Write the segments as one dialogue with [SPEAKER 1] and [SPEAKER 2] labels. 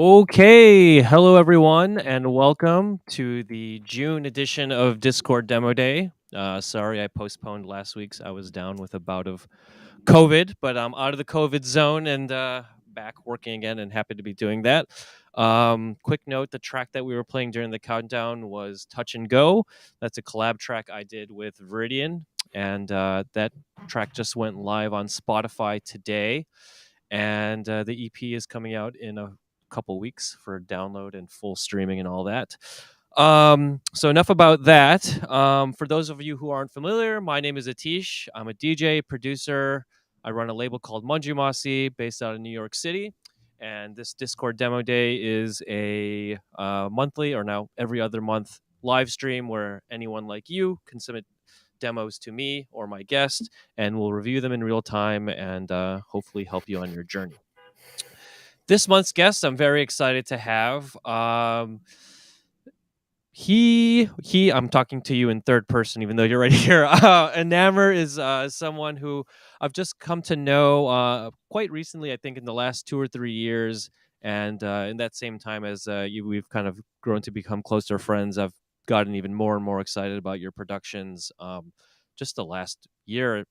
[SPEAKER 1] Okay, hello everyone, and welcome to the June edition of Discord Demo Day. Sorry, I postponed last week's. I was down with a bout of COVID, but I'm out of the COVID zone and back working again, and happy to be doing that. Quick note: the track that we were playing during the countdown was "Touch and Go." That's a collab track I did with Viridian, and that track just went live on Spotify today, and the EP is coming out in a couple weeks for download and full streaming and all that. So enough about that. For those of you who aren't familiar, my name is Atish. I'm a DJ, producer. I run a label called Manjumasi based out of New York City. And this Discord Demo Day is a monthly, or now every other month, live stream where anyone like you can submit demos to me or my guest, and we'll review them in real time and hopefully help you on your journey. This month's guest, I'm very excited to have. I'm talking to you in third person, even though you're right here. Enamour is someone who I've just come to know quite recently. I think in the last 2 or 3 years, and in that same time as we've kind of grown to become closer friends. I've gotten even more and more excited about your productions. Just the last year,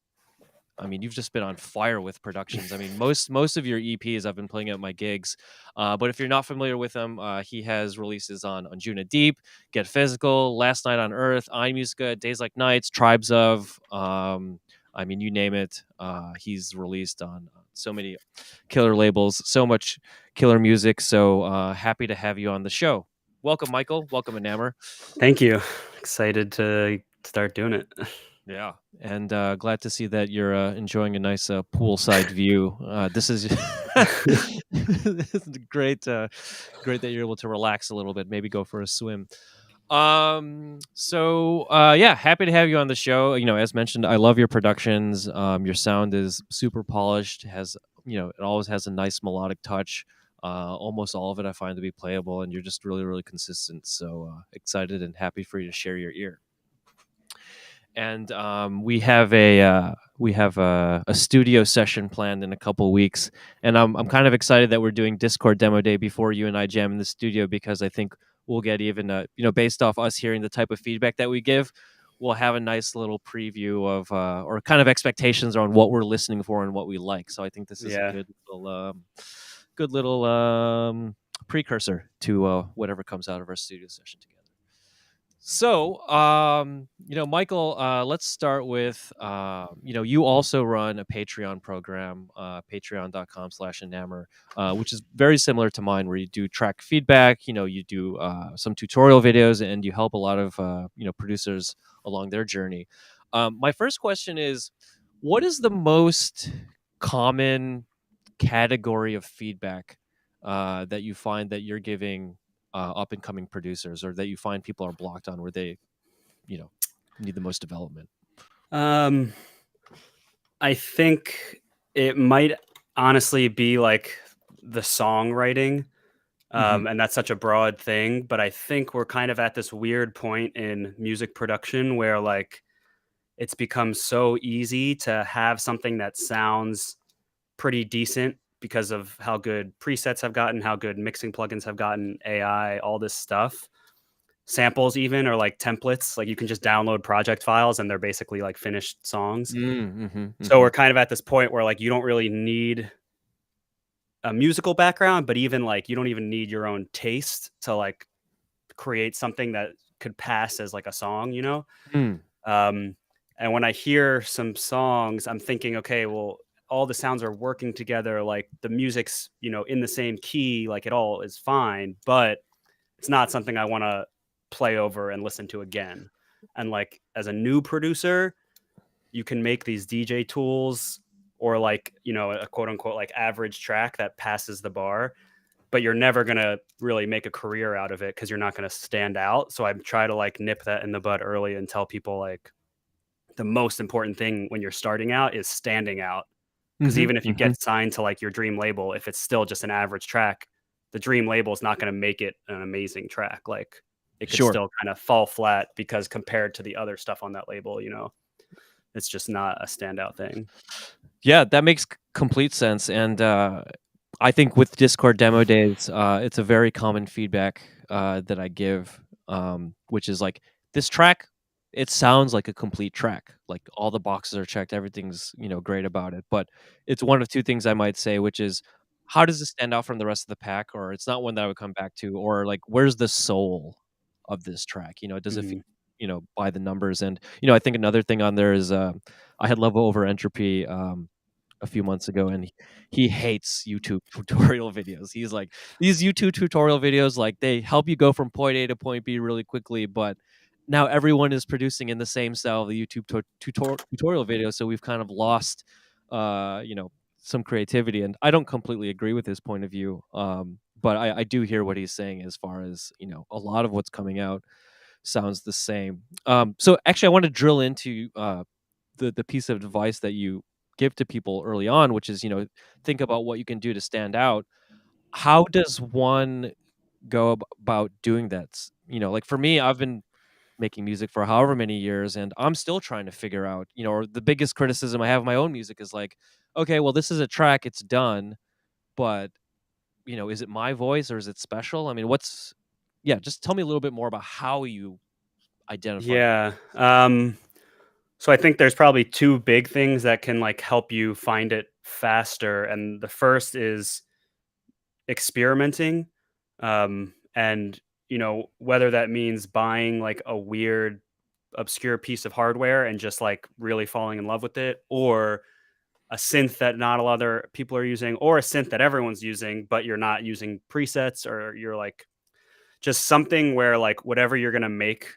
[SPEAKER 1] I mean, you've just been on fire with productions. I mean, most of your EPs I've been playing at my gigs. But if you're not familiar with him, he has releases on Juna Deep, Get Physical, Last Night on Earth, iMusica, Days Like Nights, Tribes of. I mean, you name it. He's released on so many killer labels, so much killer music. So happy to have you on the show. Welcome, Michael. Welcome, Enamour.
[SPEAKER 2] Thank you. Excited to start doing it.
[SPEAKER 1] Yeah, and glad to see that you're enjoying a nice poolside view. This is this is great. Great that you're able to relax a little bit. Maybe go for a swim. Yeah, happy to have you on the show. You know, as mentioned, I love your productions. Your sound is super polished. Has it always has a nice melodic touch. Almost all of it I find to be playable, and you're just really, really consistent. So excited and happy for you to share your ear. And we have a studio session planned in a couple weeks, and I'm kind of excited that we're doing Discord Demo Day before you and I jam in the studio, because I think we'll get even based off us hearing the type of feedback that we give, we'll have a nice little preview of or kind of expectations on what we're listening for and what we like. So I think this is a
[SPEAKER 2] Yeah.
[SPEAKER 1] good little precursor to whatever comes out of our studio session together. So, Michael, let's start with, you also run a Patreon program, patreon.com/enamour, which is very similar to mine, where you do track feedback, you do some tutorial videos, and you help a lot of, producers along their journey. My first question is, what is the most common category of feedback that you find that you're giving up and coming producers, or that you find people are blocked on, where they, need the most development?
[SPEAKER 2] I think it might honestly be like the songwriting.
[SPEAKER 1] Mm-hmm.
[SPEAKER 2] And that's such a broad thing, but I think we're kind of at this weird point in music production where like it's become so easy to have something that sounds pretty decent because of how good presets have gotten, how good mixing plugins have gotten, AI, all this stuff. Samples even, or like templates, like you can just download project files and they're basically like finished songs.
[SPEAKER 1] Mm-hmm.
[SPEAKER 2] So
[SPEAKER 1] Mm-hmm.
[SPEAKER 2] we're kind of at this point where like you don't really need a musical background, but even like you don't even need your own taste to like create something that could pass as like a song,
[SPEAKER 1] Mm.
[SPEAKER 2] um and when I hear some songs, I'm thinking, okay, well, all the sounds are working together, like the music's in the same key, like it all is fine, but it's not something I want to play over and listen to again. And like as a new producer, you can make these DJ tools or like, a quote unquote like average track that passes the bar, but you're never going to really make a career out of it because you're not going to stand out. So I try to like nip that in the bud early and tell people like the most important thing when you're starting out is standing out. Because
[SPEAKER 1] Mm-hmm.
[SPEAKER 2] even if you
[SPEAKER 1] Mm-hmm.
[SPEAKER 2] get signed to like your dream label, if it's still just an average track, the dream label is not going to make it an amazing track. Like it could
[SPEAKER 1] Sure.
[SPEAKER 2] still kind of fall flat because compared to the other stuff on that label, it's just not a standout thing.
[SPEAKER 1] Yeah, that makes complete sense. And I think with Discord demo days, it's a very common feedback that I give, which is like this track. It sounds like a complete track. Like all the boxes are checked, everything's great about it. But it's one of two things I might say, which is how does it stand out from the rest of the pack, or it's not one that I would come back to, or like where's the soul of this track? Does it feel
[SPEAKER 2] Mhm.
[SPEAKER 1] by the numbers? And I think another thing on there is I had Level Over Entropy. A few months ago, and he hates YouTube tutorial videos. He's like, these YouTube tutorial videos, like they help you go from point A to point B really quickly, but now everyone is producing in the same style of the YouTube tutorial video, so we've kind of lost, some creativity. And I don't completely agree with his point of view, but I do hear what he's saying as far as a lot of what's coming out sounds the same. So actually, I want to drill into the piece of advice that you give to people early on, which is think about what you can do to stand out. How does one go about doing that? Like for me, I've been making music for however many years, and I'm still trying to figure out, or the biggest criticism I have of my own music is like, okay, well, this is a track, it's done, but is it my voice or is it special? I mean, yeah, just tell me a little bit more about how you identify.
[SPEAKER 2] Yeah. So I think there's probably two big things that can like help you find it faster, and the first is experimenting, and whether that means buying like a weird obscure piece of hardware and just like really falling in love with it, or a synth that not a lot of other people are using, or a synth that everyone's using but you're not using presets, or you're like just something where like whatever you're going to make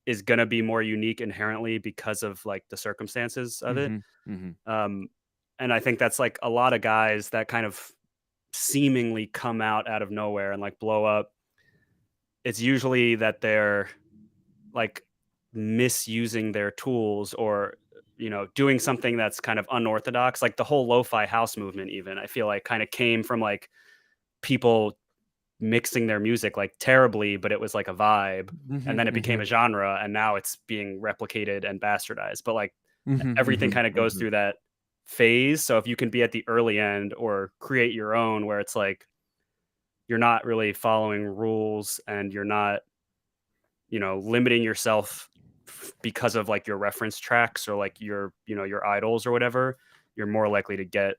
[SPEAKER 2] is going to be more unique inherently because of like the circumstances of it.
[SPEAKER 1] Mhm. Mhm.
[SPEAKER 2] um and I think that's like a lot of guys that kind of seemingly come out of nowhere and like blow up. It's usually that they're like misusing their tools, or doing something that's kind of unorthodox, like the whole lo-fi house movement. Even I feel like kind of came from like people mixing their music like terribly, but it was like a vibe, and
[SPEAKER 1] Mhm.
[SPEAKER 2] then it became a
[SPEAKER 1] Mhm.
[SPEAKER 2] genre, and now it's being replicated and bastardized. But like
[SPEAKER 1] Mhm.
[SPEAKER 2] everything
[SPEAKER 1] Mhm.
[SPEAKER 2] kind of goes
[SPEAKER 1] Mhm.
[SPEAKER 2] through that phase. So if you can be at the early end or create your own, where it's like you're not really following rules, and you're not limiting yourself because of like your reference tracks, or like your idols or whatever, you're more likely to get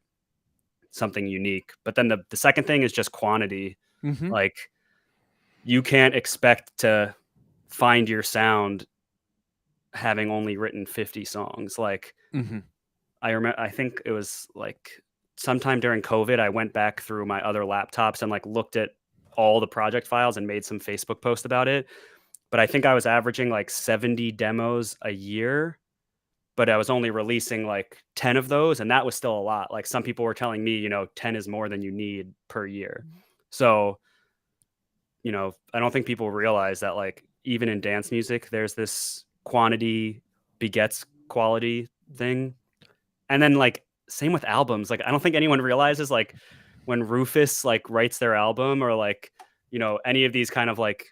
[SPEAKER 2] something unique. But then the second thing is just quantity.
[SPEAKER 1] Mhm.
[SPEAKER 2] Like you can't expect to find your sound having only written 50 songs. Like
[SPEAKER 1] Mhm.
[SPEAKER 2] I think it was like sometime during COVID, I went back through my other laptops and like looked at all the project files and made some Facebook post about it. But I think I was averaging like 70 demos a year, but I was only releasing like 10 of those, and that was still a lot. Like some people were telling me, 10 is more than you need per year. So, I don't think people realize that like even in dance music, there's this quantity begets quality thing. And then like same with albums. Like I don't think anyone realizes like when Rufus like writes their album, or like, any of these kind of like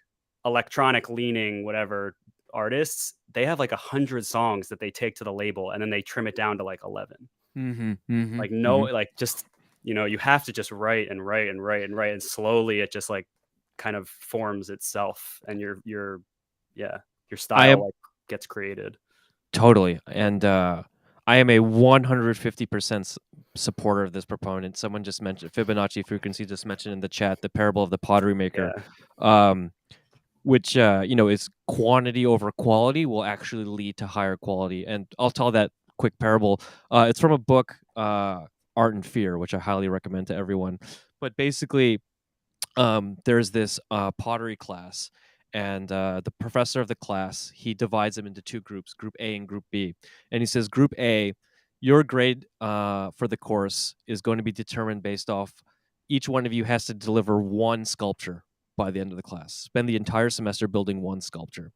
[SPEAKER 2] electronic leaning whatever artists, they have like 100 songs that they take to the label, and then they trim it down to like 11.
[SPEAKER 1] Mhm. Mhm.
[SPEAKER 2] Like no,
[SPEAKER 1] Mhm.
[SPEAKER 2] like just you have to just write and write and write and write, and slowly it just like kind of forms itself, and your yeah, your
[SPEAKER 1] I
[SPEAKER 2] style
[SPEAKER 1] am
[SPEAKER 2] like gets created.
[SPEAKER 1] totally, and I am a 150% supporter of this proponent. Someone just mentioned Fibonacci frequency. Just mentioned in the chat the parable of the pottery maker,
[SPEAKER 2] Yeah.
[SPEAKER 1] um, which is quantity over quality will actually lead to higher quality. And I'll tell that quick parable. It's from a book, Art and Fear, which I highly recommend to everyone. But basically, there's this pottery class, and the professor of the class, he divides them into two groups, group A and group B. And he says, group A, your grade for the course is going to be determined based off each one of you has to deliver one sculpture by the end of the class, spend the entire semester building one sculpture.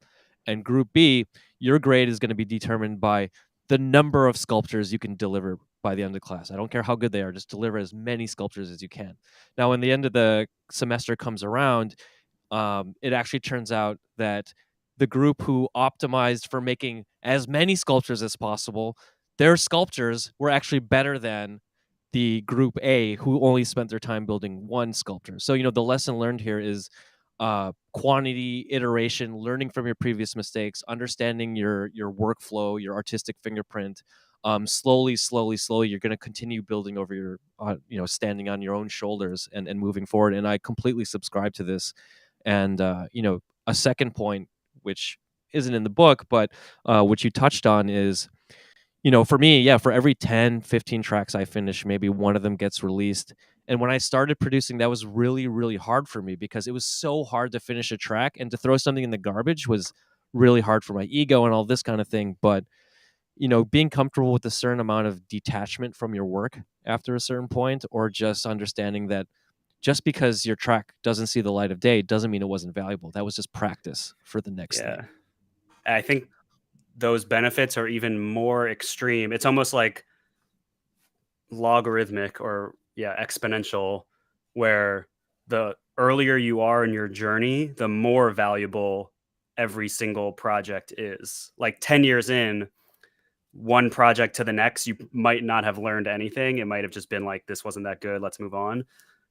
[SPEAKER 1] And group B, your grade is going to be determined by the number of sculptures you can deliver by the end of the class. I don't care how good they are, just deliver as many sculptures as you can. Now, when the end of the semester comes around, it actually turns out that the group who optimized for making as many sculptures as possible, their sculptures were actually better than the group A who only spent their time building one sculpture. So, the lesson learned here is quantity, iteration, learning from your previous mistakes, understanding your workflow, your artistic fingerprint. Slowly, slowly, slowly, you're going to continue building over your, standing on your own shoulders and moving forward. And I completely subscribe to this. And a second point, which isn't in the book, but which you touched on is, for me, yeah, for every 10, 15 tracks I finish, maybe one of them gets released. And when I started producing, that was really, really hard for me because it was so hard to finish a track, and to throw something in the garbage was really hard for my ego and all this kind of thing. But, being comfortable with a certain amount of detachment from your work after a certain point, or just understanding that just because your track doesn't see the light of day doesn't mean it wasn't valuable. That was just practice for the next
[SPEAKER 2] Yeah.
[SPEAKER 1] thing.
[SPEAKER 2] I think those benefits are even more extreme. It's almost like logarithmic or exponential, where the earlier you are in your journey, the more valuable every single project is. Like 10 years in, one project to the next, you might not have learned anything. It might have just been like, this wasn't that good, let's move on.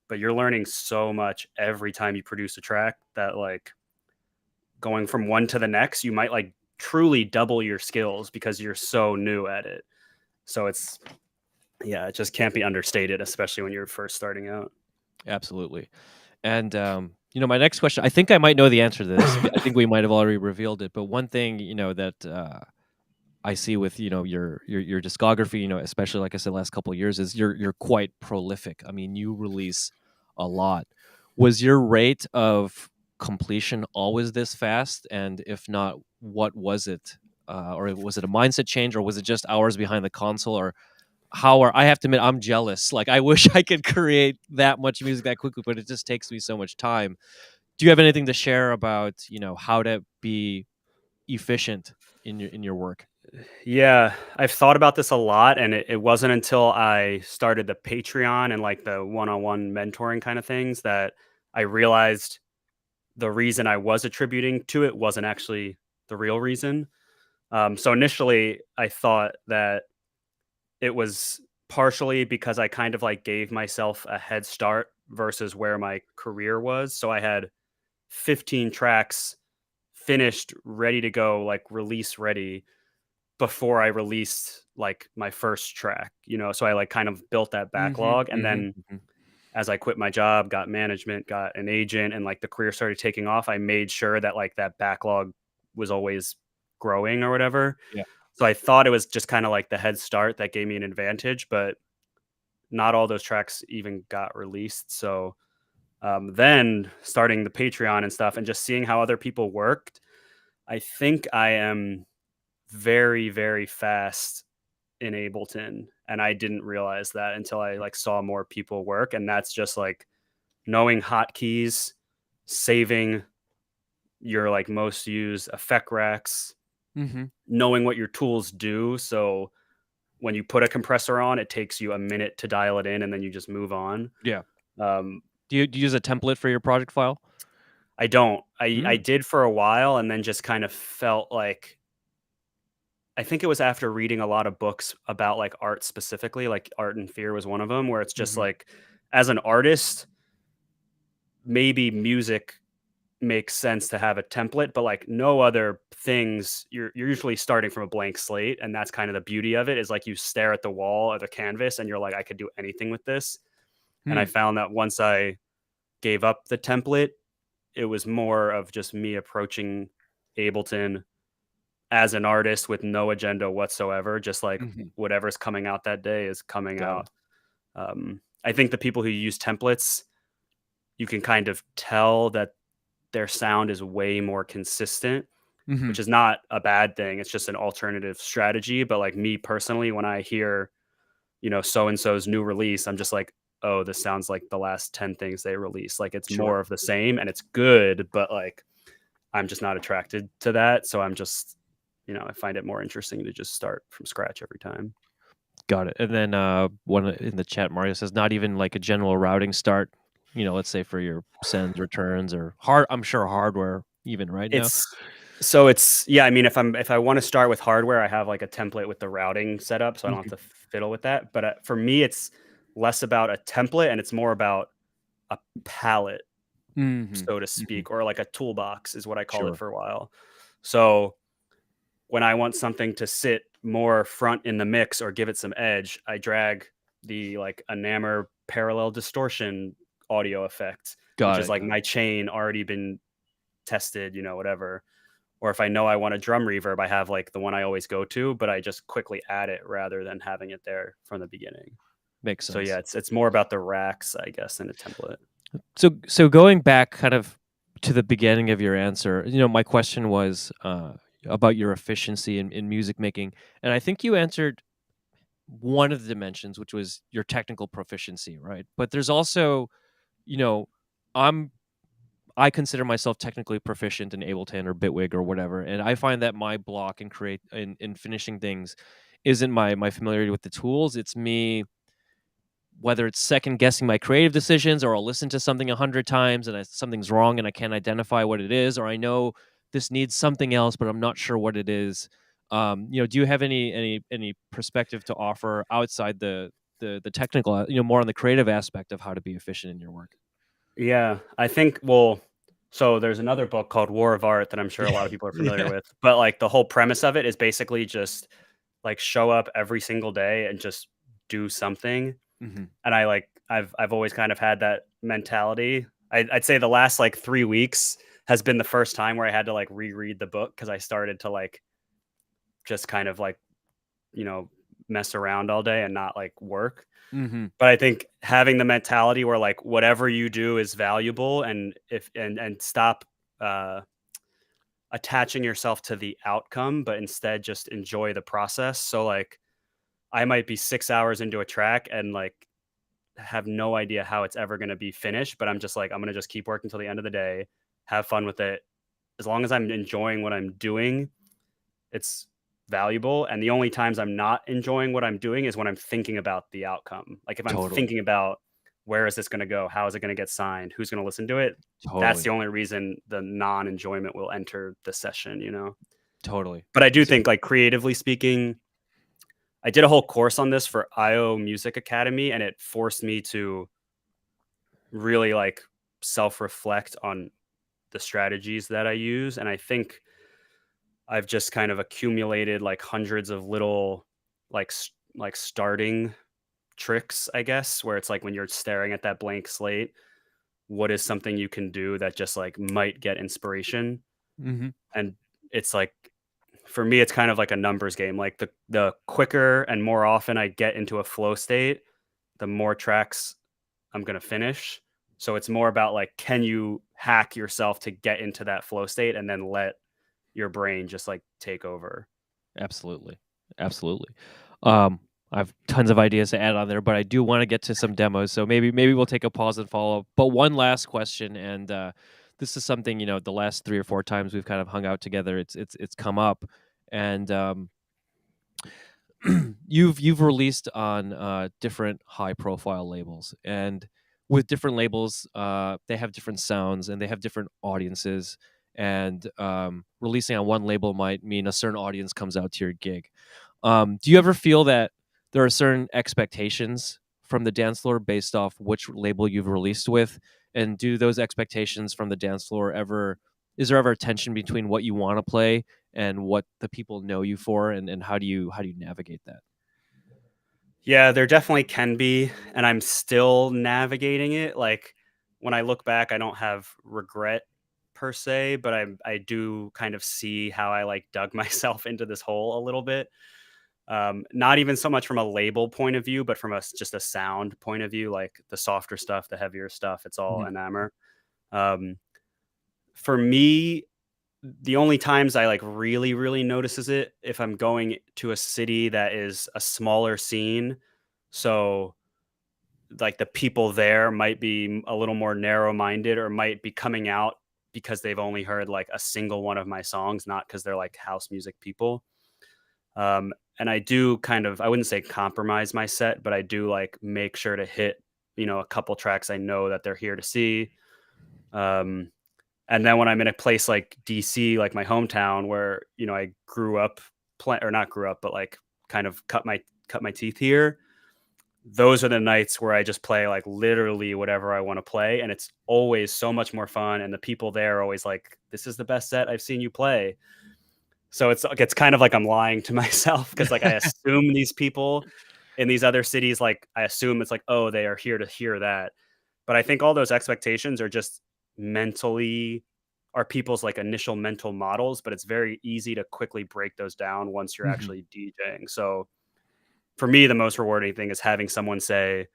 [SPEAKER 2] But you're learning so much every time you produce a track that, like, going from one to the next, you might like truly double your skills because you're so new at it. So it just can't be understated, especially when you're first starting out.
[SPEAKER 1] Absolutely. And my next question, I think I might know the answer to this. I think we might have already revealed it, but one thing, that I see with, your discography, especially like I said last couple of years, is you're quite prolific. I mean, you release a lot. Was your rate of completion always this fast? And if not, what was it? Or was it a mindset change, or was it just hours behind the console? Or how are I have to admit, I'm jealous. Like, I wish I could create that much music that quickly, but it just takes me so much time. Do you have anything to share about, how to be efficient in your work?
[SPEAKER 2] Yeah, I've thought about this a lot, and it wasn't until I started the Patreon and like the one-on-one mentoring kind of things that I realized the reason I was attributing to it wasn't actually the real reason. So initially, I thought that it was partially because I kind of like gave myself a head start versus where my career was. So I had 15 tracks finished, ready to go, like release ready before I released like my first track, So I like kind of built that
[SPEAKER 1] Mhm,
[SPEAKER 2] backlog. And
[SPEAKER 1] mhm,
[SPEAKER 2] then
[SPEAKER 1] mhm.
[SPEAKER 2] as I quit my job, got management, got an agent, and like the career started taking off, I made sure that like that backlog was always growing or whatever.
[SPEAKER 1] Yeah.
[SPEAKER 2] So I thought it was just kind of like the head start that gave me an advantage, but not all those tracks even got released. So then starting the Patreon and stuff and just seeing how other people worked, I think I am very, very fast in Ableton. And I didn't realize that until I like saw more people work. And that's just like knowing hotkeys, saving your like most used effect racks,
[SPEAKER 1] Mhm.
[SPEAKER 2] knowing what your tools do. So when you put a compressor on, it takes you a minute to dial it in and then you just move on.
[SPEAKER 1] Yeah.
[SPEAKER 2] Um,
[SPEAKER 1] Do you use a template for your project file?
[SPEAKER 2] I don't. I
[SPEAKER 1] Mm.
[SPEAKER 2] did for a while and then just kind of felt like I think it was after reading a lot of books about like art specifically, like Art and Fear was one of them, where it's just
[SPEAKER 1] Mhm.
[SPEAKER 2] like as an artist, maybe music makes sense to have a template, but like no other things, you're usually starting from a blank slate, and that's kind of the beauty of it is like you stare at the wall or the canvas and you're like, I could do anything with this. And I
[SPEAKER 1] Hmm.
[SPEAKER 2] found that once I gave up the template, it was more of just me approaching Ableton as an artist with no agenda whatsoever, just like
[SPEAKER 1] Mhm.
[SPEAKER 2] whatever's coming out that day is coming
[SPEAKER 1] Got
[SPEAKER 2] out.
[SPEAKER 1] it.
[SPEAKER 2] I think the people who use templates, you can kind of tell that their sound is way more consistent, which
[SPEAKER 1] Mhm.
[SPEAKER 2] is not a bad thing. It's just an alternative strategy. But like me personally, when I hear, so and so's new release, I'm just like, oh, this sounds like the last 10 things they released. Like it's
[SPEAKER 1] Sure.
[SPEAKER 2] more of the same and it's good, but like I'm just not attracted to that. So I'm just, I find it more interesting to just start from scratch every time.
[SPEAKER 1] Got it. And then one in the chat, Mario says, not even like a general routing start. Let's say for your sends, returns, or hard. I'm sure hardware even right now.
[SPEAKER 2] It's I mean, if I want to start with hardware, I have like a template with the routing set up, so I don't
[SPEAKER 1] Mhm.
[SPEAKER 2] have to fiddle with that. But for me, it's less about a template and it's more about a palette,
[SPEAKER 1] Mhm.
[SPEAKER 2] so to
[SPEAKER 1] Mhm.
[SPEAKER 2] speak, or like a toolbox is what I called it
[SPEAKER 1] Sure.
[SPEAKER 2] for a while. So when I want something to sit more front in the mix or give it some edge, I drag the like Enamour parallel distortion audio effect, which
[SPEAKER 1] Got
[SPEAKER 2] is
[SPEAKER 1] it,
[SPEAKER 2] like
[SPEAKER 1] got it.
[SPEAKER 2] my chain already been tested, whatever. Or if I know I want a drum reverb, I have like the one I always go to, but I just quickly add it rather than having it there from the beginning.
[SPEAKER 1] Makes
[SPEAKER 2] So yeah,
[SPEAKER 1] sense.
[SPEAKER 2] it's more about the racks, I guess, than a template.
[SPEAKER 1] So going back kind of to the beginning of your answer, my question was about your efficiency in music making, and I think you answered one of the dimensions, which was your technical proficiency, right? But there's also, you know, I'm I consider myself technically proficient in Ableton or Bitwig or whatever, and I find that my block in create in finishing things isn't my familiarity with the tools. It's me, whether it's second guessing my creative decisions, or I'll listen to something 100 times and something's wrong and I can't identify what it is, or I know this needs something else but I'm not sure what it is. Do you have any perspective to offer outside the technical, more on the creative aspect of how to be efficient in your work?
[SPEAKER 2] Yeah, I think, well, so there's another book called War of Art that I'm sure a
[SPEAKER 1] Yeah,
[SPEAKER 2] lot of people are familiar
[SPEAKER 1] yeah.
[SPEAKER 2] with, but like the whole premise of it is basically just like show up every single day and just do something.
[SPEAKER 1] Hmm.
[SPEAKER 2] And I've always kind of had that mentality. I'd say the last like 3 weeks has been the first time where I had to like reread the book because I started to like just kind of like, you know, mess around all day and not like work.
[SPEAKER 1] Hmm.
[SPEAKER 2] But I think having the mentality where like whatever you do is valuable, and if and stop uh attaching yourself to the outcome, but instead just enjoy the process. So like I might be 6 hours into a track and like have no idea how it's ever going to be finished, but I'm just like, I'm going to just keep working till the end of the day, have fun with it. As long as I'm enjoying what I'm doing, it's valuable. And the only times I'm not enjoying what I'm doing is when I'm thinking about the outcome. Like if I'm
[SPEAKER 1] Totally,
[SPEAKER 2] thinking about where is this going to go? How is it going to get signed? Who's going to listen to it? That's
[SPEAKER 1] totally,
[SPEAKER 2] the only reason the non enjoyment will enter the session.
[SPEAKER 1] totally.
[SPEAKER 2] But I do
[SPEAKER 1] So,
[SPEAKER 2] think, like, creatively speaking, I did a whole course on this for IO Music Academy, and it forced me to really like self reflect on the strategies that I use. And I think I've just kind of accumulated like hundreds of little like starting tricks, I guess, where it's like when you're staring at that blank slate, what is something you can do that just like might get inspiration?
[SPEAKER 1] mhm.
[SPEAKER 2] And it's like for me, it's kind of like a numbers game. Like the quicker and more often I get into a flow state, the more tracks I'm gonna finish. So it's more about like, can you hack yourself to get into that flow state and then let your brain just like take over?
[SPEAKER 1] Absolutely. Absolutely. Um, I have tons of ideas to add on there, but I do want to get to some demos. So maybe we'll take a pause and follow up. But one last question, and this is something, the last 3 or 4 times we've kind of hung out together, it's come up, and you've released on different high profile labels, and with different labels, they have different sounds and they have different audiences. And releasing on one label might mean a certain audience comes out to your gig. Do you ever feel that there are certain expectations from the dance floor based off which label you've released with? And do those expectations from the dance floor ever, is there ever a tension between what you want to play and what the people know you for? And how do you navigate that?
[SPEAKER 2] Yeah, there definitely can be, and I'm still navigating it. Like when I look back, I don't have regret per se, but I do kind of see how I like dug myself into this hole a little bit. Not even so much from a label point of view, but from just a sound point of view, like the softer stuff, the heavier stuff, it's all
[SPEAKER 1] Mhm.
[SPEAKER 2] Enamour. Um, for me, the only times I like really, really notices it if I'm going to a city that is a smaller scene. So like the people there might be a little more narrow minded or might be coming out because they've only heard like a single one of my songs, not because they're like house music people. And I do kind of, I wouldn't say compromise my set, but I do like make sure to hit, a couple tracks I know that they're here to see. Um, and then when I'm in a place like DC, like my hometown, where I grew up, or not grew up, but like kind of cut my teeth here. those are the nights where I just play like literally whatever I want to play, and it's always so much more fun. And the people there are always like, "This is the best set I've seen you play." So it's kind of like I'm lying to myself because like I assume these people in these other cities, like I assume it's like, oh, they are here to hear that. But I think all those expectations are just mentally are people's like initial mental models, but it's very easy to quickly break those down once you're
[SPEAKER 1] Mhm.
[SPEAKER 2] actually DJing. So for me, the most rewarding thing is having someone say,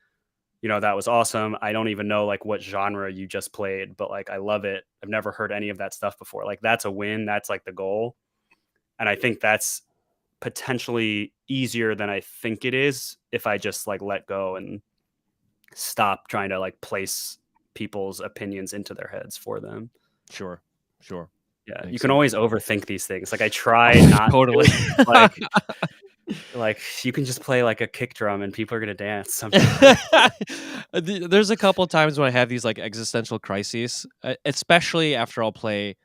[SPEAKER 2] that was awesome. I don't even know like what genre you just played, but like I love it. I've never heard any of that stuff before. Like that's a win. That's like the goal. And I think that's potentially easier than I think it is if I just like let go and stop trying to like place people's opinions into their heads for them.
[SPEAKER 1] Sure, sure.
[SPEAKER 2] Yeah, you
[SPEAKER 1] Makes
[SPEAKER 2] can
[SPEAKER 1] sense.
[SPEAKER 2] always overthink these things. Like I try not
[SPEAKER 1] Totally.
[SPEAKER 2] to, like you can just play like a kick drum and people are gonna dance sometimes.
[SPEAKER 1] There's a couple times when I have these like existential crises, especially after I'll play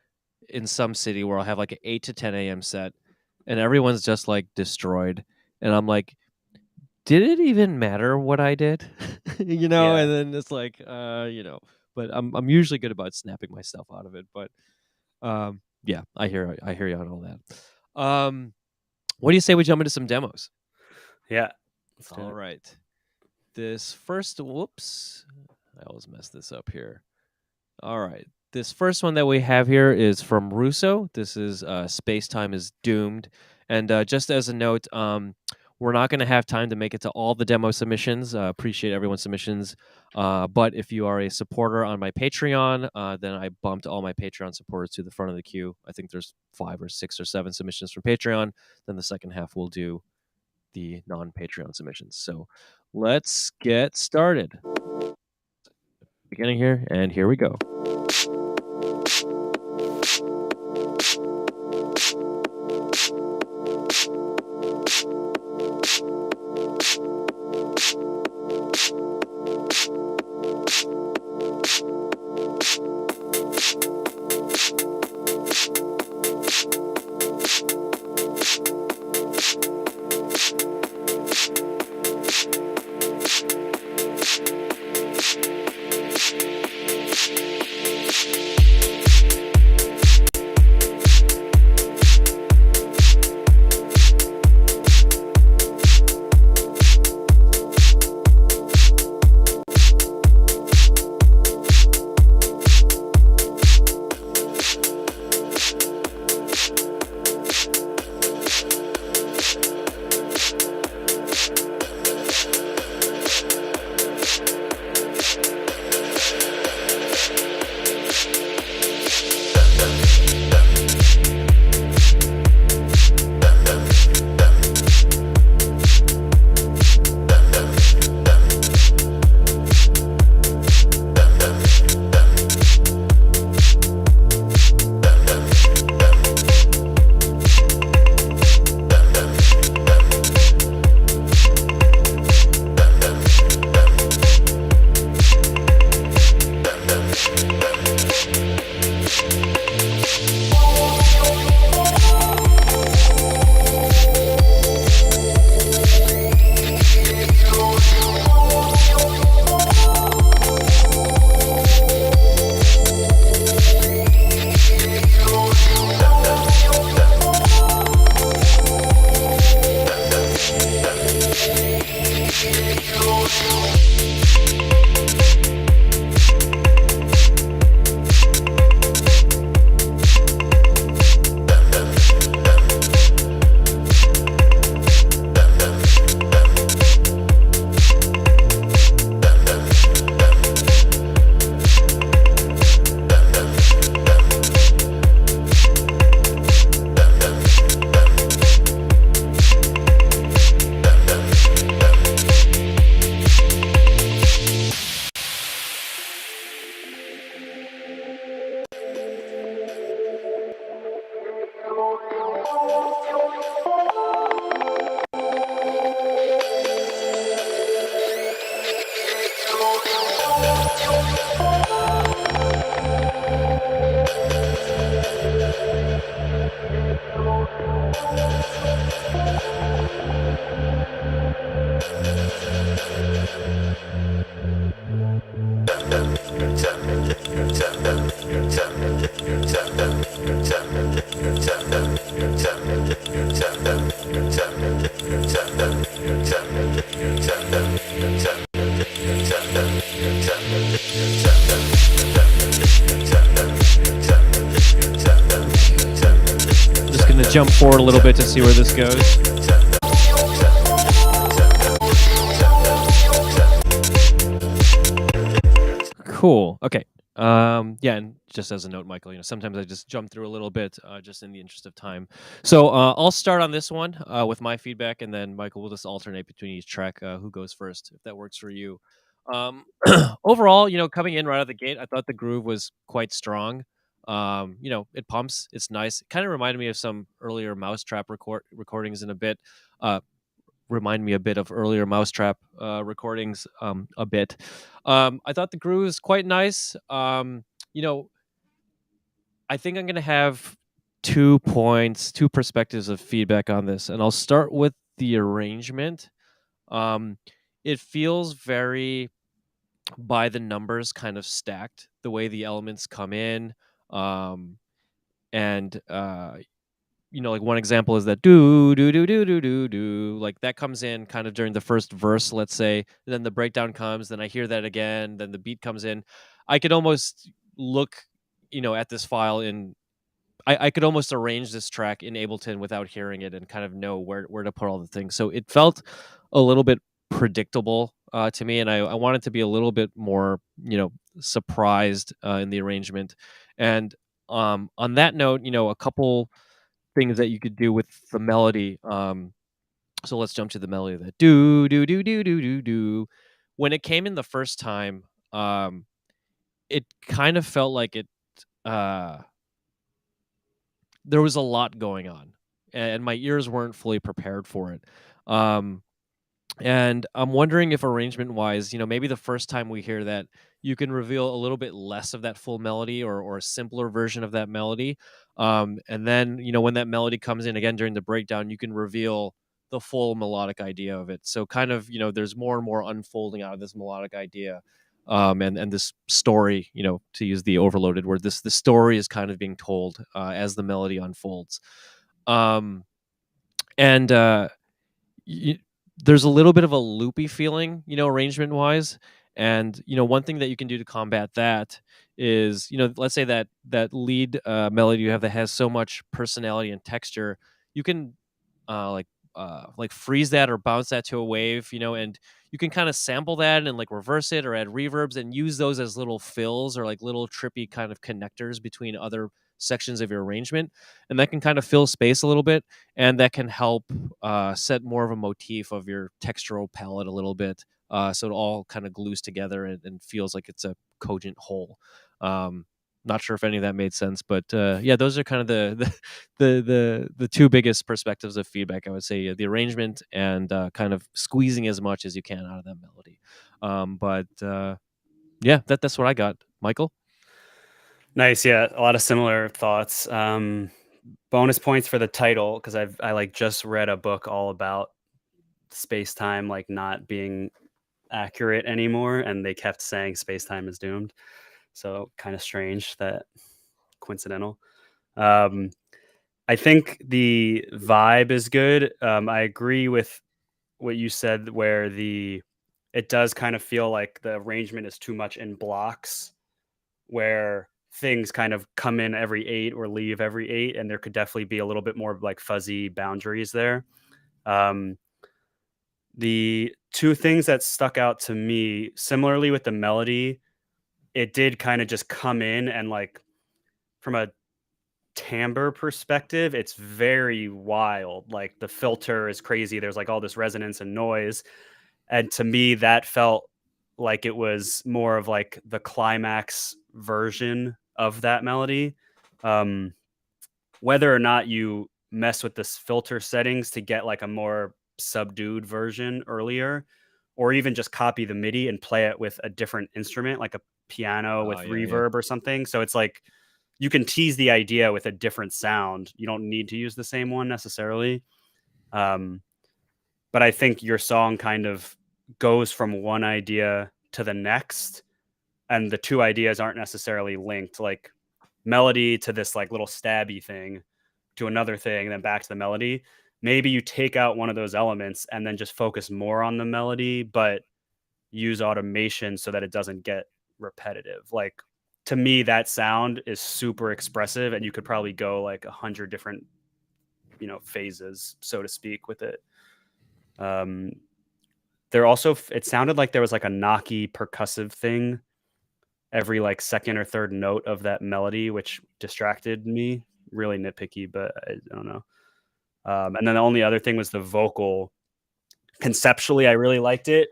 [SPEAKER 1] in some city where I'll have like an 8 to 10 a.m. set, and everyone's just like destroyed, and I'm like, did it even matter what I did?
[SPEAKER 2] Yeah,
[SPEAKER 1] And then it's like, but I'm usually good about snapping myself out of it. But yeah, I hear you on all that. What do you say we jump into some demos?
[SPEAKER 2] yeah. Let's do
[SPEAKER 1] All
[SPEAKER 2] it.
[SPEAKER 1] right. This first, whoops, I always mess this up here. All right. This first one that we have here is from Russo. This is Space Time is Doomed. And just as a note, we're not going to have time to make it to all the demo submissions. Appreciate everyone's submissions. But if you are a supporter on my Patreon, then I bumped all my Patreon supporters to the front of the queue. I think there's 5 or 6 or 7 submissions from Patreon. Then the second half we'll do the non-Patreon submissions. So let's get started. Beginning here, and here we go. Just gonna jump forward a little bit to see where this goes. Cool. Okay. Yeah, and just as a note, Michael, sometimes I just jump through a little bit, just in the interest of time. So I'll start on this one with my feedback, and then Michael will just alternate between each track. Who goes first, if that works for you? Um, Overall, coming in right out of the gate, I thought the groove was quite strong. It pumps. It's nice. It kind of reminded me of some earlier Mousetrap recordings in a bit. Uh, remind me a bit of earlier Mousetrap recordings a bit. I thought the groove was quite nice. You know, I think I'm going to have 2 points, two perspectives of feedback on this, and I'll start with the arrangement. Um, it feels very by the numbers, kind of stacked, the way the elements come in. Um, and like one example is that do do do do do do do, like that comes in kind of during the first verse, let's say, and then the breakdown comes, then I hear that again, then the beat comes in. I could almost look, at this file in I could almost arrange this track in Ableton without hearing it and kind of know where to put all the things. So it felt a little bit predictable to me, and I wanted to be a little bit more, surprised in the arrangement. And on that note, a couple things that you could do with the melody. So let's jump to the melody of that do do do do do do do. When it came in the first time, it kind of felt like it. Uh, there was a lot going on, and my ears weren't fully prepared for it. Um, and I'm wondering if arrangement wise, maybe the first time we hear that, you can reveal a little bit less of that full melody, or a simpler version of that melody. And then, when that melody comes in again during the breakdown, you can reveal the full melodic idea of it. So kind of, there's more and more unfolding out of this melodic idea. And this story, to use the overloaded word, the story is kind of being told as the melody unfolds. Um, and y- there's a little bit of a loopy feeling, arrangement wise. And one thing that you can do to combat that is, let's say that lead melody you have that has so much personality and texture, you can like freeze that or bounce that to a wave, and you can kind of sample that and like reverse it or add reverbs and use those as little fills or like little trippy kind of connectors between other sections of your arrangement, and that can kind of fill space a little bit, and that can help set more of a motif of your textural palette a little bit, so it all kind of glues together and feels like it's a cogent whole. Not sure if any of that made sense, but yeah, those are kind of the two biggest perspectives of feedback. I would say the arrangement and kind of squeezing as much as you can out of that melody. But yeah, that's what I got. Michael.
[SPEAKER 2] Nice. Yeah, a lot of similar thoughts. Bonus points for the title because I like just read a book all about space time like not being accurate anymore, and they kept saying space time is doomed. So kind of strange that coincidental. Um, I think the vibe is good. I agree with what you said, where it does kind of feel like the arrangement is too much in blocks, where things kind of come in every 8 or leave every 8, and there could definitely be a little bit more like fuzzy boundaries there. Um, the two things that stuck out to me, similarly with the melody, it did kind of just come in and like from a timbre perspective, it's very wild. Like the filter is crazy. There's like all this resonance and noise. And to me, that felt like it was more of like the climax version of that melody. Um, Whether or not you mess with this filter settings to get like a more subdued version earlier, or even just copy the MIDI and play it with a different instrument, like a piano
[SPEAKER 1] Oh
[SPEAKER 2] with
[SPEAKER 1] yeah, yeah.
[SPEAKER 2] reverb or something. So it's like you can tease the idea with a different sound. You don't need to use the same one necessarily. Um, but I think your song kind of goes from one idea to the next, and the two ideas aren't necessarily linked. Like melody to this like little stabby thing to another thing, then back to the melody. Maybe you take out one of those elements and then just focus more on the melody, but use automation so that it doesn't get repetitive. Like to me, that sound is super expressive, and you could probably go like 100 different, phases, so to speak, with it. Um, there also, it sounded like there was like a knocky percussive thing every like second or third note of that melody, which distracted me. Really nitpicky, but I don't know. And then the only other thing was the vocal. Conceptually, I really liked it,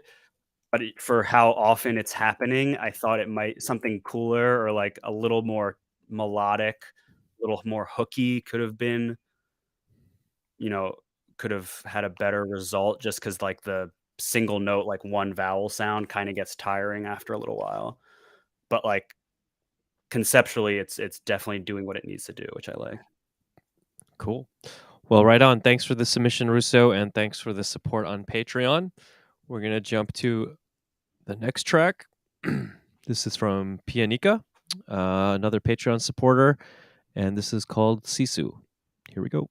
[SPEAKER 2] but for how often it's happening, I thought it might something cooler or like a little more melodic, a little more hooky could have been, you know, could have had a better result just because like the single note, like one vowel sound kind of gets tiring after a little while. But like conceptually, it's definitely doing what it needs to do, which I like.
[SPEAKER 1] Cool. Well, right on. Thanks for the submission, Russo, and thanks for the support on Patreon. We're gonna jump to the next track. This is from Pianica, another Patreon supporter, and this is called Sisu. Here we go.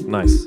[SPEAKER 1] Nice.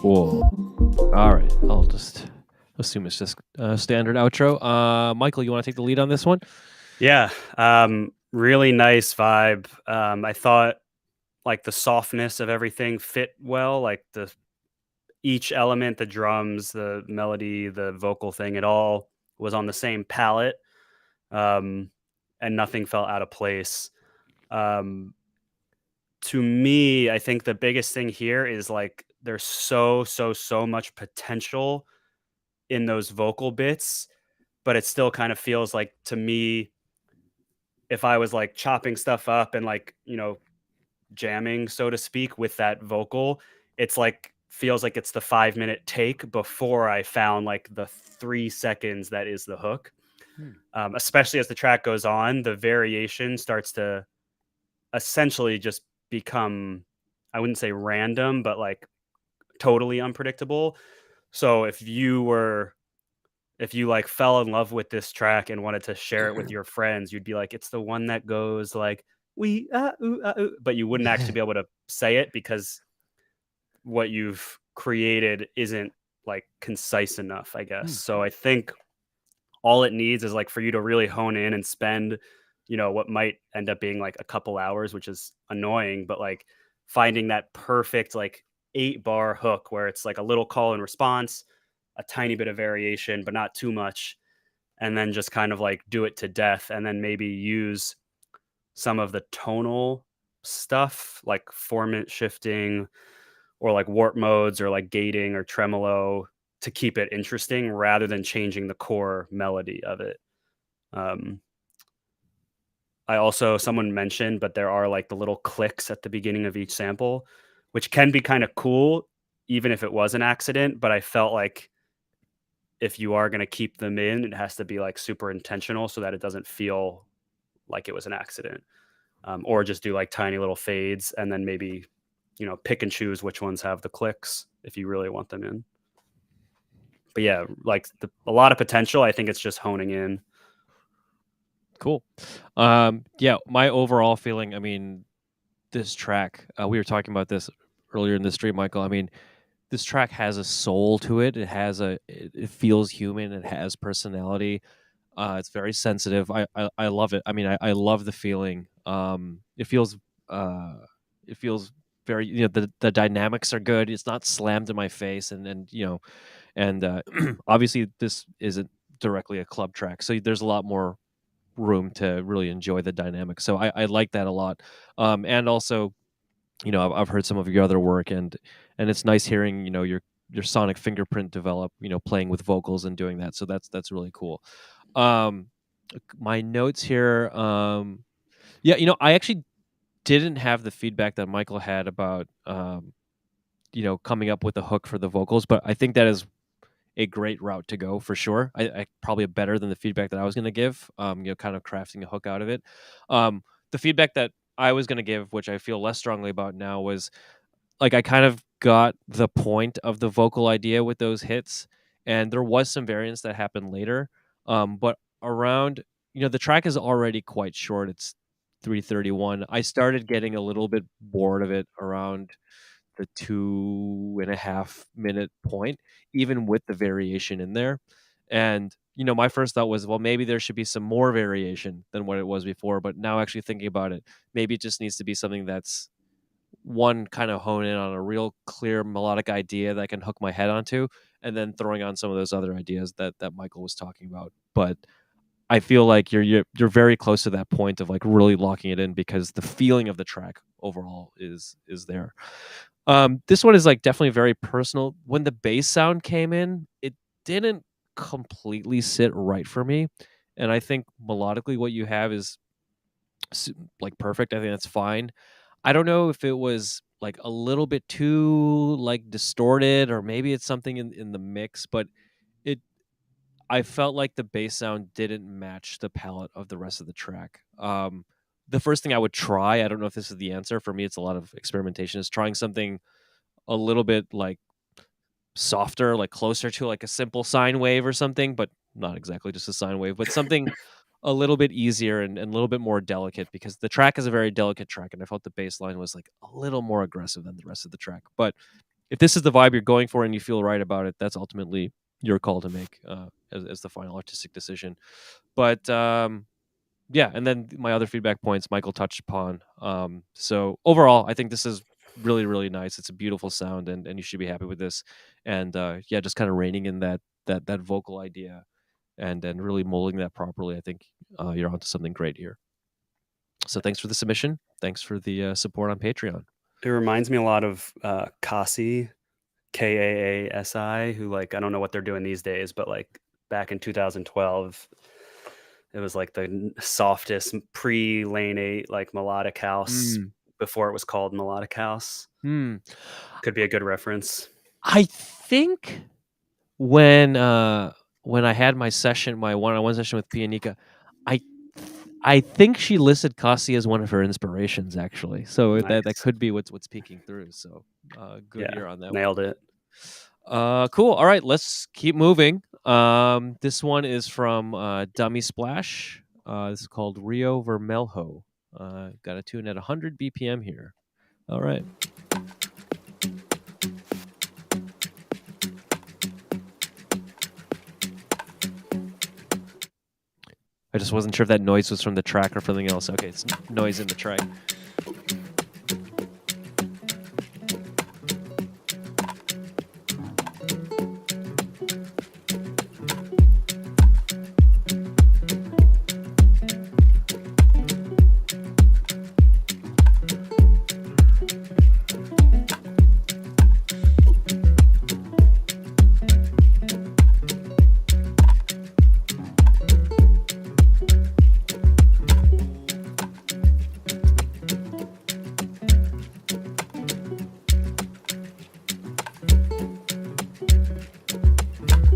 [SPEAKER 1] Cool. All right. I'll just assume it's just a standard outro. Michael, you want to take the lead on this one?
[SPEAKER 2] Yeah, really nice vibe. I thought like the softness of everything fit well, like the each element, the drums, the melody, the vocal thing, it all was on the same palette, um, and nothing felt out of place. Um, to me, I think the biggest thing here is like there's so much potential in those vocal bits, but it still kind of feels like to me if I was like chopping stuff up and like, jamming, so to speak, with that vocal, it's like feels like it's the 5 minute take before I found like the 3 seconds that is the hook.
[SPEAKER 1] Hmm.
[SPEAKER 2] Especially as the track goes on, the variation starts to essentially just become, I wouldn't say random, but like totally unpredictable. So if you like fell in love with this track and wanted to share it with your friends, you'd be like, it's the one that goes like we ooh, ooh," but you wouldn't actually be able to say it because what you've created isn't like concise enough, I guess.
[SPEAKER 1] Hmm.
[SPEAKER 2] So I think all it needs is like for you to really hone in and spend, what might end up being like a couple hours, which is annoying, but like finding that perfect like 8 bar hook where it's like a little call and response, a tiny bit of variation, but not too much, and then just kind of like do it to death and then maybe use some of the tonal stuff like formant shifting or like warp modes or like gating or tremolo to keep it interesting rather than changing the core melody of it. Um, I also someone mentioned, but there are like the little clicks at the beginning of each sample, which can be kind of cool, even if it was an accident. But I felt like if you are going to keep them in, it has to be like super intentional so that it doesn't feel like it was an accident. Or just do like tiny little fades and then maybe, pick and choose which ones have the clicks if you really want them in. But yeah, like a lot of potential. I think it's just honing in.
[SPEAKER 1] Cool. Yeah, my overall feeling, I mean, this track, we were talking about this earlier in the stream, Michael. I mean, this track has a soul to it. It feels human. It has personality. It's very sensitive. I love it. I mean, I love the feeling. Uh, it feels very, the dynamics are good. It's not slammed in my face. And obviously this isn't directly a club track. So there's a lot more room to really enjoy the dynamic. So I like that a lot. And also, I've heard some of your other work, and it's nice hearing, your sonic fingerprint develop, playing with vocals and doing that. So that's really cool. Um, my notes here. Yeah, I actually didn't have the feedback that Michael had about, coming up with a hook for the vocals, but I think that is a great route to go for sure. I probably better than the feedback that I was going to give. Kind of crafting a hook out of it. The feedback that I was going to give, which I feel less strongly about now, was like I kind of got the point of the vocal idea with those hits, and there was some variance that happened later. But around, the track is already quite short. It's 3:31. I started getting a little bit bored of it around the 2.5 minute point, even with the variation in there. And, my first thought was, well, maybe there should be some more variation than what it was before. But now, actually thinking about it, maybe it just needs to be something that's one kind of hone in on a real clear melodic idea that I can hook my head onto, and then throwing on some of those other ideas that Michael was talking about. But I feel like you're very close to that point of like really locking it in because the feeling of the track overall is there. This one is like definitely very personal. When the bass sound came in, it didn't completely sit right for me, and I think melodically what you have is like perfect. I think that's fine. I don't know if it was like a little bit too like distorted, or maybe it's something in the mix, but it I felt like the bass sound didn't match the palette of the rest of the track. The first thing I would try, I don't know if this is the answer. For me, it's a lot of experimentation, is trying something a little bit like softer, like closer to like a simple sine wave or something, but not exactly just a sine wave, but something a little bit easier and a little bit more delicate, because the track is a very delicate track, and I felt the bass line was like a little more aggressive than the rest of the track. But if this is the vibe you're going for and you feel right about it, that's ultimately your call to make, as the final artistic decision. But yeah, and then my other feedback points Michael touched upon. So overall, I think this is really, really nice. It's a beautiful sound, and you should be happy with this. And yeah, just kind of reining in that vocal idea, and then really molding that properly. I think you're onto something great here. So thanks for the submission. Thanks for the support on Patreon.
[SPEAKER 2] It reminds me a lot of Kasi, Kaasi, who like I don't know what they're doing these days, but like back in 2012, It was like the softest pre Lane 8 like melodic house
[SPEAKER 1] Mm.
[SPEAKER 2] before it was called melodic house.
[SPEAKER 1] Hmm.
[SPEAKER 2] Could be a good reference.
[SPEAKER 1] I think when when I had my session, my one-on-one session with Pianica, I I think she listed Kasi as one of her inspirations actually. So that
[SPEAKER 2] Nice.
[SPEAKER 1] could be what's peeking through. So good
[SPEAKER 2] Yeah,
[SPEAKER 1] ear on that one.
[SPEAKER 2] nailed it.
[SPEAKER 1] Cool. All right, let's keep moving. This one is from Dummy Splash. This is called Rio Vermelho. Got a tune at 100 BPM here. All right. I just wasn't sure if that noise was from the track or something else. Okay, it's noise in the track.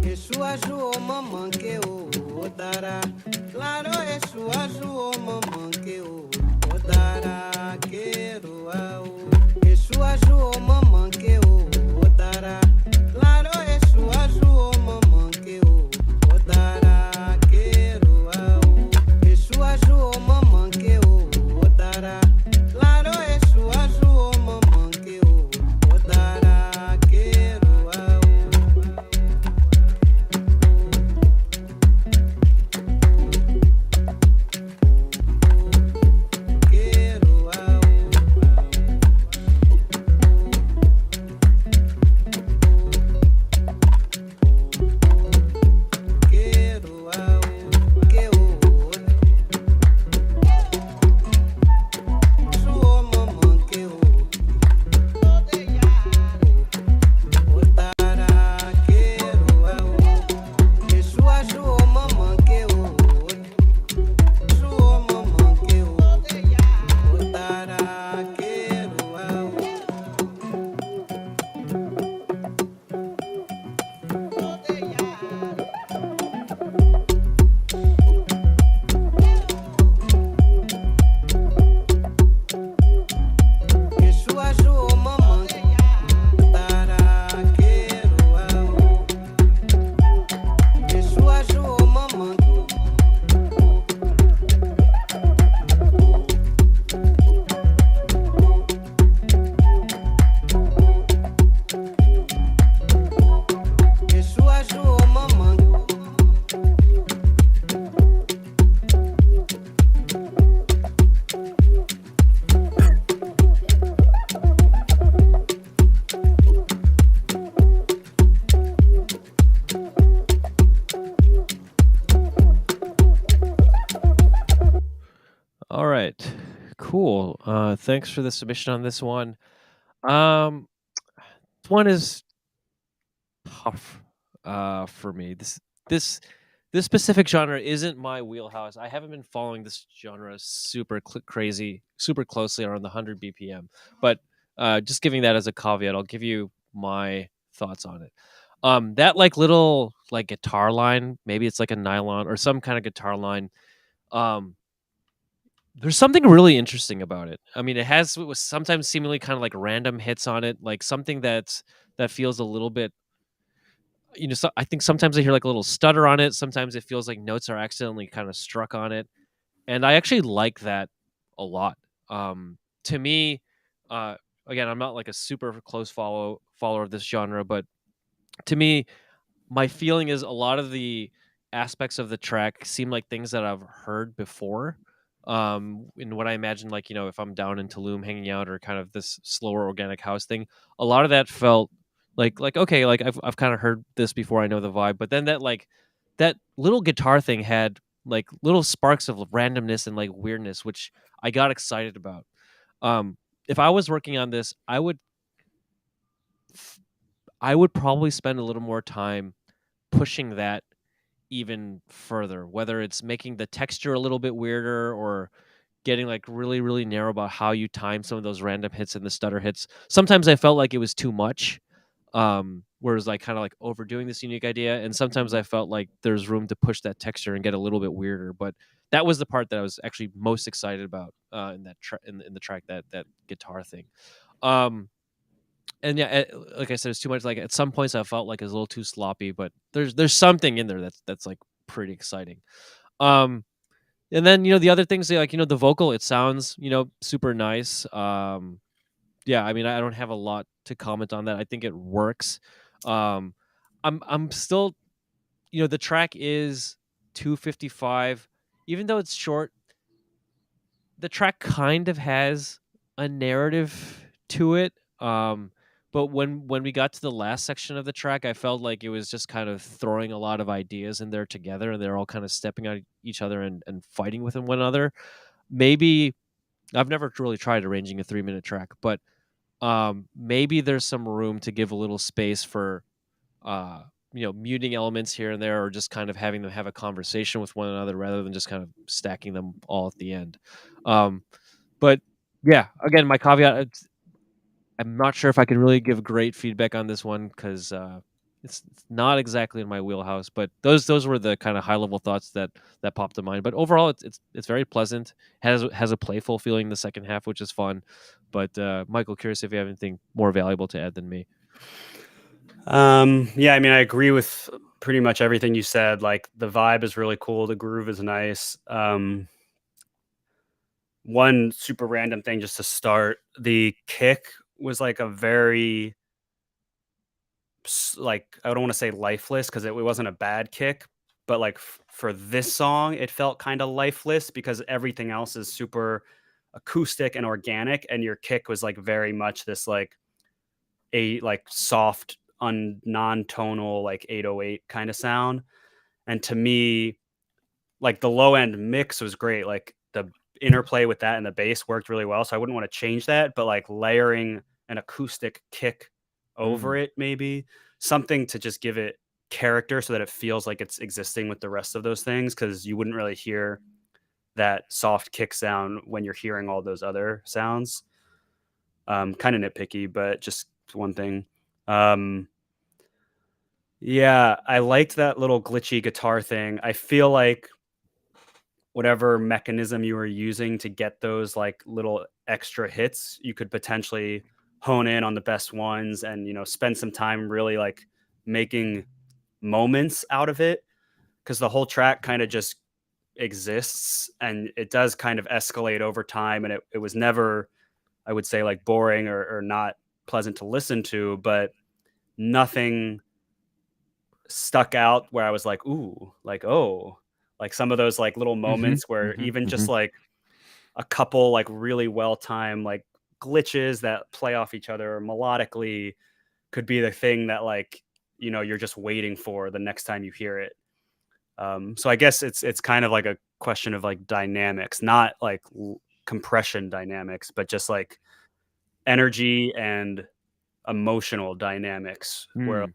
[SPEAKER 3] Yesu azu o mamãe que o dará. Claro, Yesu azu o mamãe que o dará. Quero ao. Yesu azu o mamãe que o dará. Claro, Yesu azu o mamãe que o dará. Quero ao. Yesu azu o mamãe que o dará. Claro, Yesu azu o mamãe que o dará. Quero ao.
[SPEAKER 1] All right. Cool. Thanks for the submission on this one. Um, this one is tough for me. This this specific genre isn't my wheelhouse. I haven't been following this genre crazy, super closely around the 100 BPM. But just giving that as a caveat, I'll give you my thoughts on it. That like little like guitar line, maybe it's like a nylon or some kind of guitar line. Um, there's something really interesting about it. I mean, it has sometimes seemingly kind of like random hits on it, like something that feels a little bit, so I think sometimes I hear like a little stutter on it. Sometimes it feels like notes are accidentally kind of struck on it, and I actually like that a lot. To me, uh, again, I'm not like a super close follower of this genre, but to me, my feeling is a lot of the aspects of the track seem like things that I've heard before. In what I imagine, like, if I'm down in Tulum hanging out or kind of this slower organic house thing, a lot of that felt like okay, like I've kind of heard this before. I know the vibe, but then that little guitar thing had like little sparks of randomness and like weirdness, which I got excited about. Um, if I was working on this, I would probably spend a little more time pushing that even further, whether it's making the texture a little bit weirder or getting like really, really narrow about how you time some of those random hits and the stutter hits. Sometimes I felt like it was too much. Whereas like kind of like overdoing this unique idea. And sometimes I felt like there's room to push that texture and get a little bit weirder. But that was the part that I was actually most excited about in that in the track, that guitar thing. And yeah, like I said, it's too much. Like at some points, I felt like it's a little too sloppy, but there's something in there that's like pretty exciting. Um, and then the other things, like the vocal, it sounds super nice. Yeah, I mean, I don't have a lot to comment on that. I think it works. Um, I'm still, the track is 2:55, even though it's short. The track kind of has a narrative to it. But when we got to the last section of the track, I felt like it was just kind of throwing a lot of ideas in there together, and they're all kind of stepping on each other and fighting with one another. Maybe I've never really tried arranging a 3-minute track, but maybe there's some room to give a little space for uh muting elements here and there, or just kind of having them have a conversation with one another rather than just kind of stacking them all at the end. Um but yeah, again, my caveat, I'm not sure if I can really give great feedback on this one because it's not exactly in my wheelhouse. But those were the kind of high level thoughts that popped to mind. But overall, it's very pleasant. Has a playful feeling in the second half, which is fun. But Michael, curious if you have anything more valuable to add than me.
[SPEAKER 2] Yeah, I mean, I agree with pretty much everything you said. Like the vibe is really cool, the groove is nice. One super random thing just to start, the kick was like a very like, I don't want to say lifeless because it wasn't a bad kick, but like for this song, it felt kind of lifeless because everything else is super acoustic and organic, and your kick was like very much this like a like soft non-tonal like 808 kind of sound. And to me, like the low end mix was great, like the interplay with that and the bass worked really well, so I wouldn't want to change that, but like layering an acoustic kick over it, maybe something to just give it character so that it feels like it's existing with the rest of those things, because you wouldn't really hear that soft kick sound when you're hearing all those other sounds. Kind of nitpicky, but just one thing. Yeah, I liked that little glitchy guitar thing. I feel like whatever mechanism you were using to get those like little extra hits, you could potentially hone in on the best ones and, spend some time really like making moments out of it, because the whole track kind of just exists and it does kind of escalate over time. And it was never, I would say, like boring or not pleasant to listen to, but nothing stuck out where I was like, ooh, like, oh, like some of those like little moments where even just like a couple like really well timed like glitches that play off each other melodically could be the thing that like, you're just waiting for the next time you hear it. So I guess it's kind of like a question of like dynamics, not like compression dynamics, but just like energy and emotional dynamics, where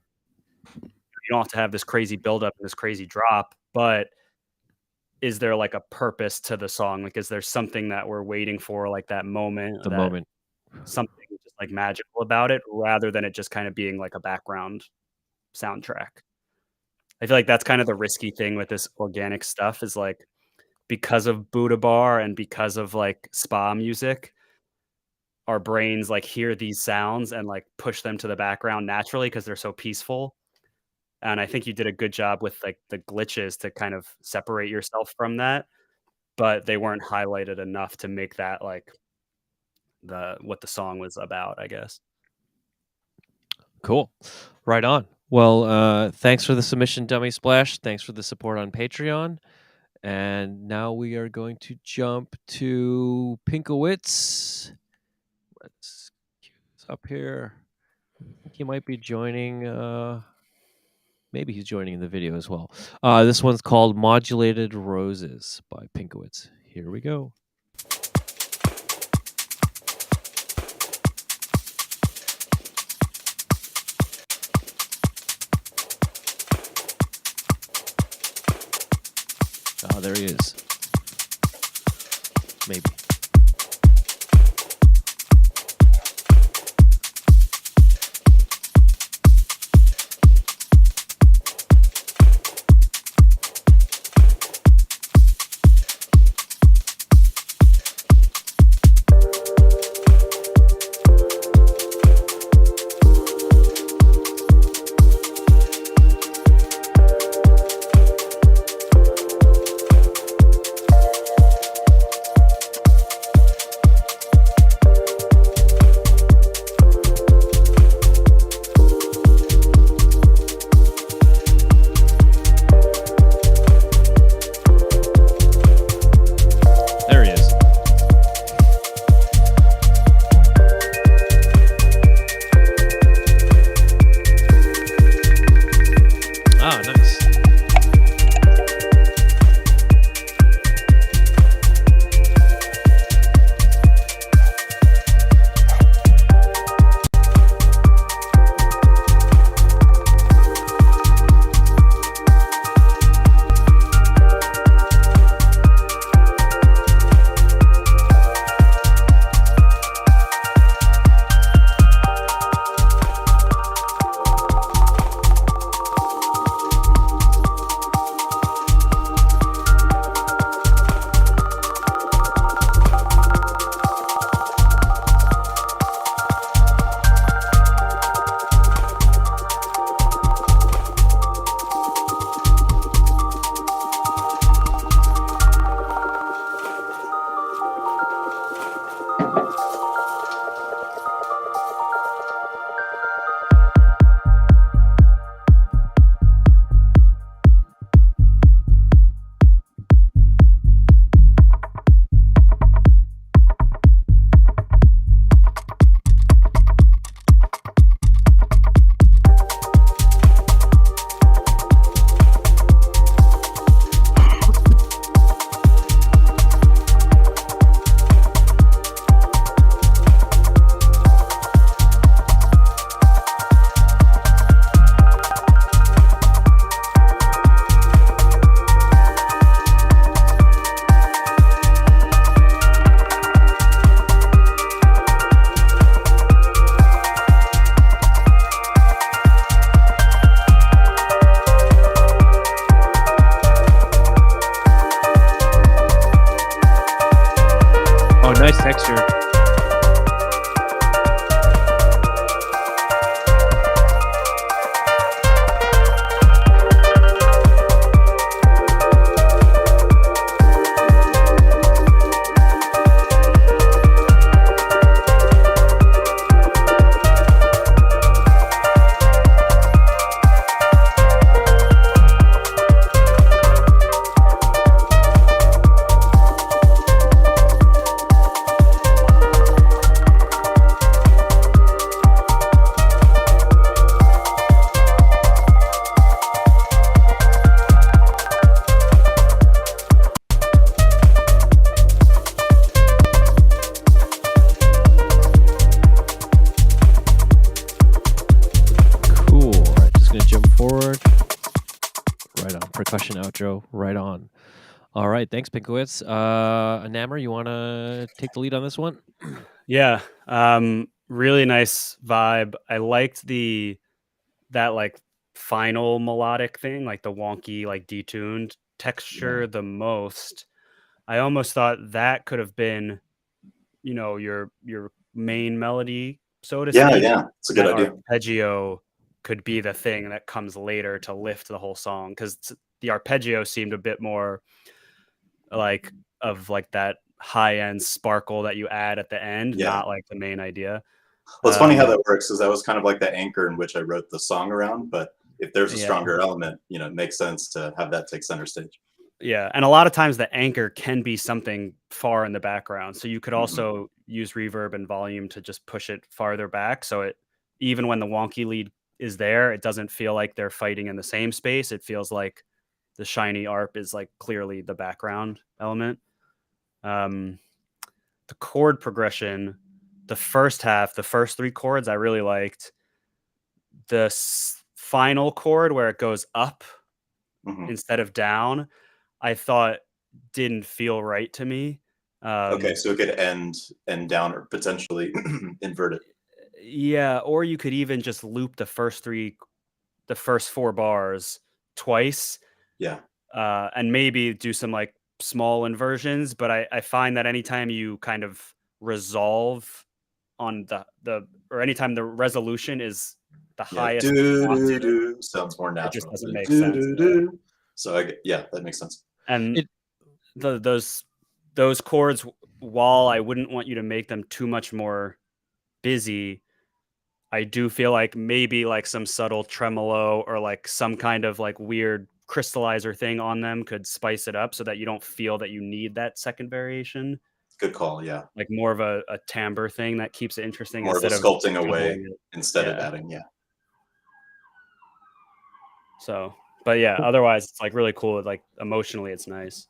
[SPEAKER 2] you don't have to have this crazy buildup and this crazy drop, but is there like a purpose to the song? Like, is there something that we're waiting for, like that moment,
[SPEAKER 1] The
[SPEAKER 2] that
[SPEAKER 1] moment.
[SPEAKER 2] something just like magical about it, rather than it just kind of being like a background soundtrack? I feel like that's kind of the risky thing with this organic stuff, is like, because of Buddha Bar and because of like spa music, our brains like hear these sounds and like push them to the background naturally because they're so peaceful. And I think you did a good job with like the glitches to kind of separate yourself from that, but they weren't highlighted enough to make that like what the song was about, I guess.
[SPEAKER 1] Cool. Right on. Well, thanks for the submission, Dummy Splash. Thanks for the support on Patreon. And now we are going to jump to Pinkowitz. Let's cue this up here. I think he might be joining. Maybe he's joining in the video as well. This one's called Modulated Roses by Pinkowitz. Here we go. Oh, there he is. Maybe. There he is. Ah, nice. Oh, nice texture. Cool. All right, just gonna jump forward. Right on. Percussion outro. Right on. All right. Thanks, Pinkowitz. Enamour, you want to take the lead on this one?
[SPEAKER 2] Yeah. Really nice vibe. I liked that like final melodic thing, like the wonky, like detuned texture the most. I almost thought that could have been, your main melody, so to
[SPEAKER 4] Yeah,
[SPEAKER 2] speak.
[SPEAKER 4] yeah, it's a good
[SPEAKER 2] That
[SPEAKER 4] idea.
[SPEAKER 2] arpeggio could be the thing that comes later to lift the whole song, because the arpeggio seemed a bit more like of like that high end sparkle that you add at the end,
[SPEAKER 4] Yeah.
[SPEAKER 2] not like the main idea.
[SPEAKER 4] Well, it's funny how that works, because that was kind of like the anchor in which I wrote the song around. But if there's a
[SPEAKER 2] Yeah.
[SPEAKER 4] stronger element, it makes sense to have that take center stage.
[SPEAKER 2] Yeah, and a lot of times the anchor can be something far in the background. So you could also use reverb and volume to just push it farther back. So it, even when the wonky lead is there, it doesn't feel like they're fighting in the same space. It feels like the shiny arp is like clearly the background element. The chord progression, the first half, the first three chords, I really liked. The final chord where it goes up
[SPEAKER 4] Mhm.
[SPEAKER 2] instead of down, I thought didn't feel right to me.
[SPEAKER 4] Okay, so it could end down or potentially invert it.
[SPEAKER 2] Yeah, or you could even just loop the first 4 bars twice,
[SPEAKER 4] Yeah,
[SPEAKER 2] and maybe do some like small inversions. But I find that anytime you kind of resolve on the or anytime the resolution is the
[SPEAKER 4] yeah.
[SPEAKER 2] highest
[SPEAKER 4] Do do
[SPEAKER 2] octave,
[SPEAKER 4] do sounds more
[SPEAKER 2] it just
[SPEAKER 4] natural
[SPEAKER 2] doesn't
[SPEAKER 4] than
[SPEAKER 2] make
[SPEAKER 4] do
[SPEAKER 2] sense.
[SPEAKER 4] do do. So yeah, that makes sense.
[SPEAKER 2] And
[SPEAKER 1] It
[SPEAKER 2] those chords, while I wouldn't want you to make them too much more busy, I do feel like maybe like some subtle tremolo or like some kind of like weird crystallizer thing on them could spice it up so that you don't feel that you need that second variation.
[SPEAKER 4] Good call. Yeah,
[SPEAKER 2] Like more of a timbre thing that keeps it interesting
[SPEAKER 4] more of a
[SPEAKER 2] instead of
[SPEAKER 4] sculpting away
[SPEAKER 2] doubling it.
[SPEAKER 4] instead of
[SPEAKER 2] Yeah.
[SPEAKER 4] adding. Yeah,
[SPEAKER 2] So, but yeah, otherwise it's like really cool. Like emotionally, it's nice.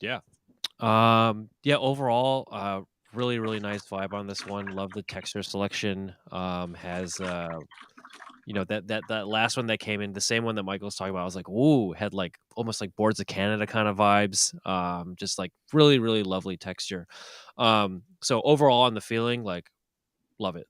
[SPEAKER 1] Yeah. Yeah, overall, really, really nice vibe on this one. Love the texture selection. Has that last one that came in, the same one that Michael was talking about. I was like, ooh, had like almost like Boards of Canada kind of vibes. Just like really, really lovely texture. So overall on the feeling, like, love it.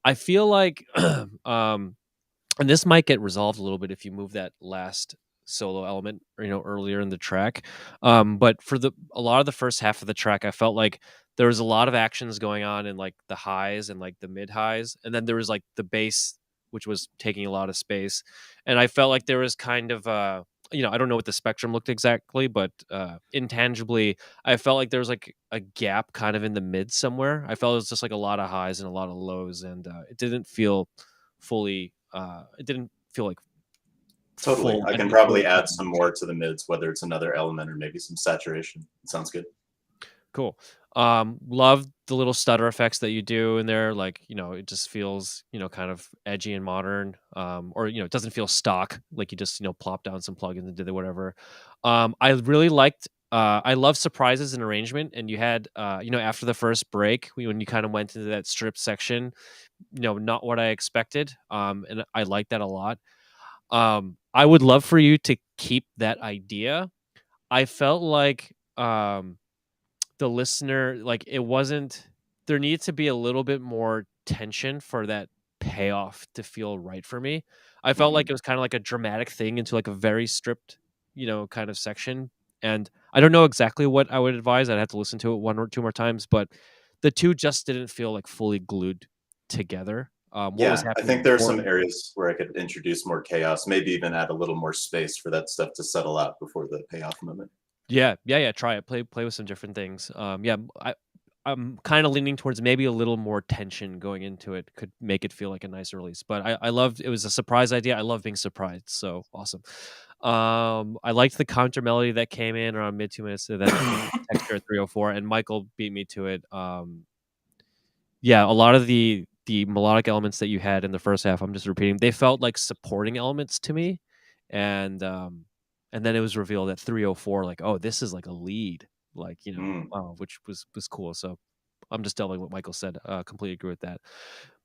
[SPEAKER 1] I feel like and this might get resolved a little bit if you move that last solo element, earlier in the track. But for a lot of the first half of the track, I felt like there was a lot of actions going on in like the highs and like the mid highs, and then there was like the bass, which was taking a lot of space, and I felt like there was kind of I don't know what the spectrum looked exactly, but intangibly, I felt like there was like a gap kind of in the mid somewhere. I felt it was just like a lot of highs and a lot of lows, and it didn't feel fully. It didn't feel like
[SPEAKER 4] totally.
[SPEAKER 1] full
[SPEAKER 4] I
[SPEAKER 1] an
[SPEAKER 4] can
[SPEAKER 1] equal
[SPEAKER 4] probably add some
[SPEAKER 1] track.
[SPEAKER 4] more to the mids, whether it's another element or maybe some saturation. It sounds good.
[SPEAKER 1] Cool. Love the little stutter effects that you do in there. Like, it just feels, kind of edgy and modern. Or, it doesn't feel stock. Like you just, plop down some plugins and did it, whatever. I really liked, I love surprises and arrangement. And you had, after the first break, when you kind of went into that strip section, not what I expected. And I like that a lot. I would love for you to keep that idea. I felt like, the listener, like, it wasn't, there needs to be a little bit more tension for that payoff to feel right for me. I felt like
[SPEAKER 4] Mhm.
[SPEAKER 1] it was kind of like a dramatic thing into like a very stripped, kind of section. And I don't know exactly what I would advise. I'd have to listen to it one or two more times, but the two just didn't feel like fully glued together. What was
[SPEAKER 4] Yeah, I
[SPEAKER 1] happening
[SPEAKER 4] think there are
[SPEAKER 1] before?
[SPEAKER 4] some areas where I could introduce more chaos, maybe even add a little more space for that stuff to settle out before the payoff moment.
[SPEAKER 1] Yeah, yeah, yeah. Try it. Play with some different things. Yeah, I'm kind of leaning towards maybe a little more tension going into it could make it feel like a nicer release. But I loved it was a surprise idea. I love being surprised. So awesome. I liked the counter melody that came in around mid 2 minutes and then the texture at 304, and Michael beat me to it. Yeah, a lot of the melodic elements that you had in the first half, I'm just repeating, they felt like supporting elements to me. And then it was revealed at 304, like, oh, this is like a lead, like,
[SPEAKER 4] Mm.
[SPEAKER 1] which was cool. So I'm just delving what Michael said. Completely agree with that.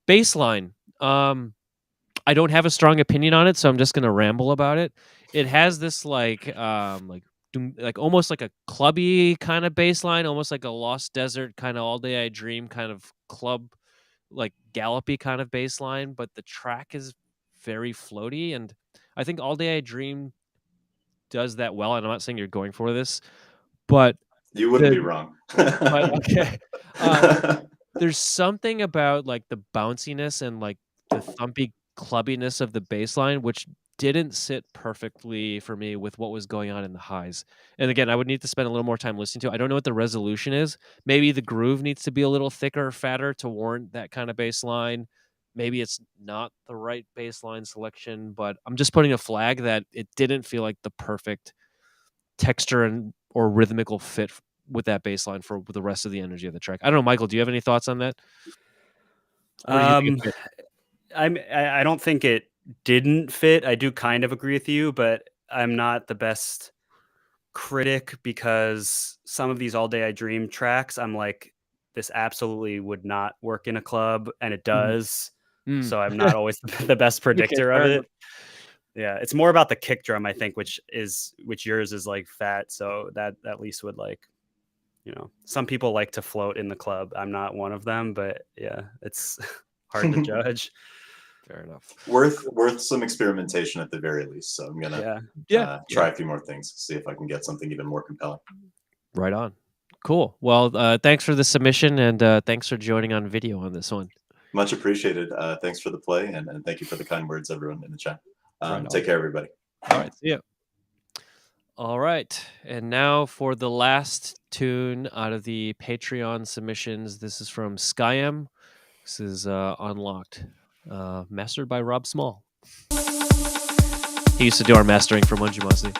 [SPEAKER 1] Baseline. I don't have a strong opinion on it, so I'm just gonna ramble about it. It has this like like almost like a clubby kind of bass line, almost like a Lost Desert kind of All Day I Dream kind of club, like gallopy kind of bass line, but the track is very floaty, and I think All Day I Dream does that well. And I'm not saying you're going for this, but
[SPEAKER 4] You wouldn't
[SPEAKER 1] the
[SPEAKER 4] be wrong.
[SPEAKER 1] but okay. Um there's something about, like, the bounciness and, like, the thumpy clubbiness of the bass line, which didn't sit perfectly for me with what was going on in the highs. And again, I would need to spend a little more time listening to it. I don't know what the resolution is. Maybe the groove needs to be a little thicker or fatter to warrant that kind of bass line. Maybe it's not the right bass line selection, but I'm just putting a flag that it didn't feel like the perfect texture and or rhythmical fit with that bass line for the rest of the energy of the track. I don't know, Michael, do you have any thoughts on that? Or do you think
[SPEAKER 2] Um,
[SPEAKER 1] it fit?
[SPEAKER 2] I don't think it didn't fit. I do kind of agree with you, but I'm not the best critic because some of these All Day I Dream tracks, I'm like, this absolutely would not work in a club, and it
[SPEAKER 1] Mhm.
[SPEAKER 2] does.
[SPEAKER 1] Mm.
[SPEAKER 2] So I'm not always the best
[SPEAKER 1] Okay,
[SPEAKER 2] predictor of
[SPEAKER 1] fair enough.
[SPEAKER 2] it. Yeah, it's more about the kick drum, I think, which yours is like fat, so that at least would like, some people like to float in the club. I'm not one of them, but yeah, it's hard to judge.
[SPEAKER 1] Fair enough.
[SPEAKER 4] Worth some experimentation at the very least. So I'm gonna try a few more things, see if I can get something even more compelling.
[SPEAKER 1] Right on. Cool. Well, thanks for the submission, and thanks for joining on video on this one.
[SPEAKER 4] Much appreciated. Thanks for the play, and thank you for the kind words, everyone in the chat.
[SPEAKER 1] Right
[SPEAKER 4] Take care, everybody.
[SPEAKER 1] All right. See you. All right. And now for the last tune out of the Patreon submissions. This is from Skyem. This is Unlocked, mastered by Rob Small. He used to do our mastering for Munjimasi.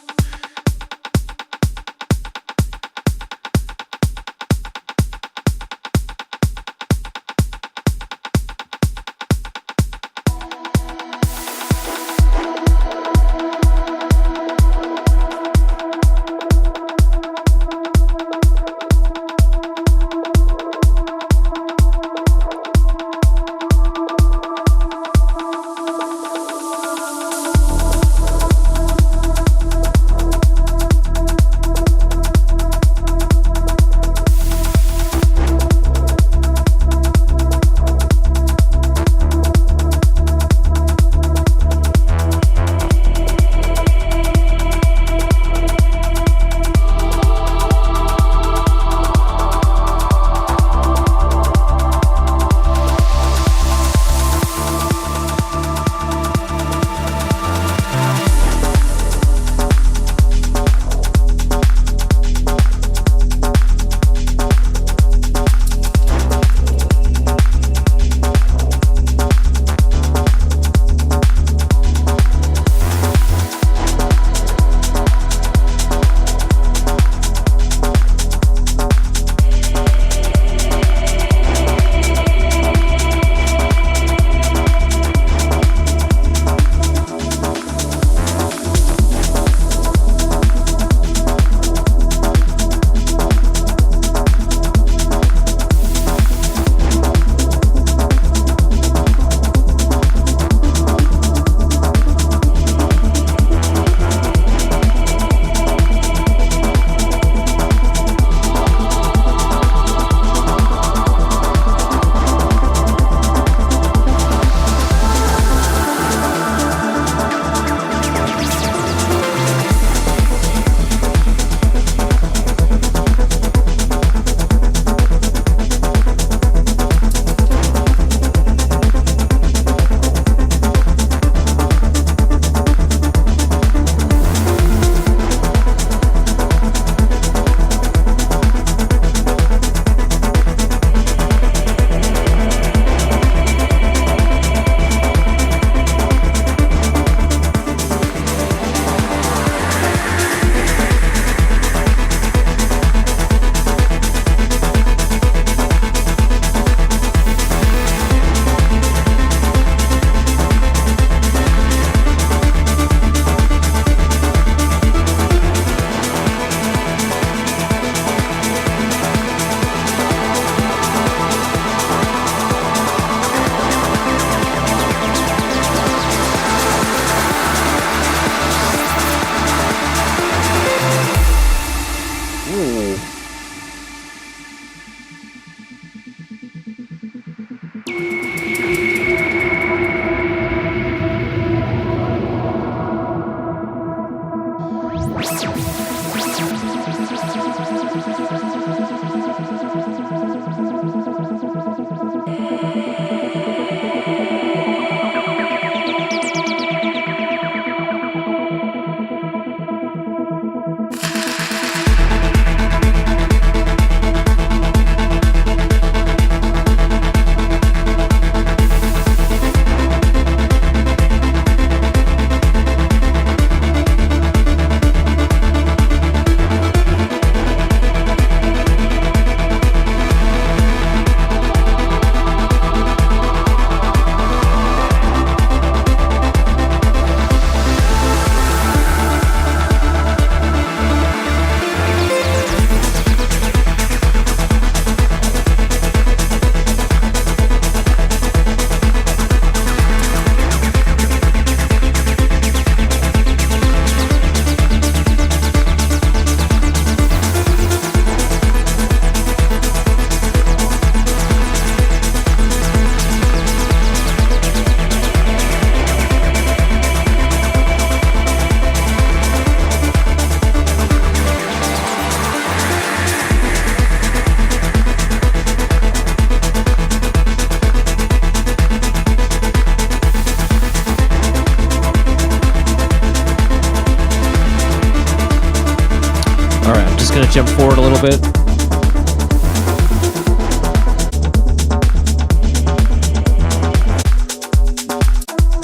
[SPEAKER 1] to jump forward a little bit.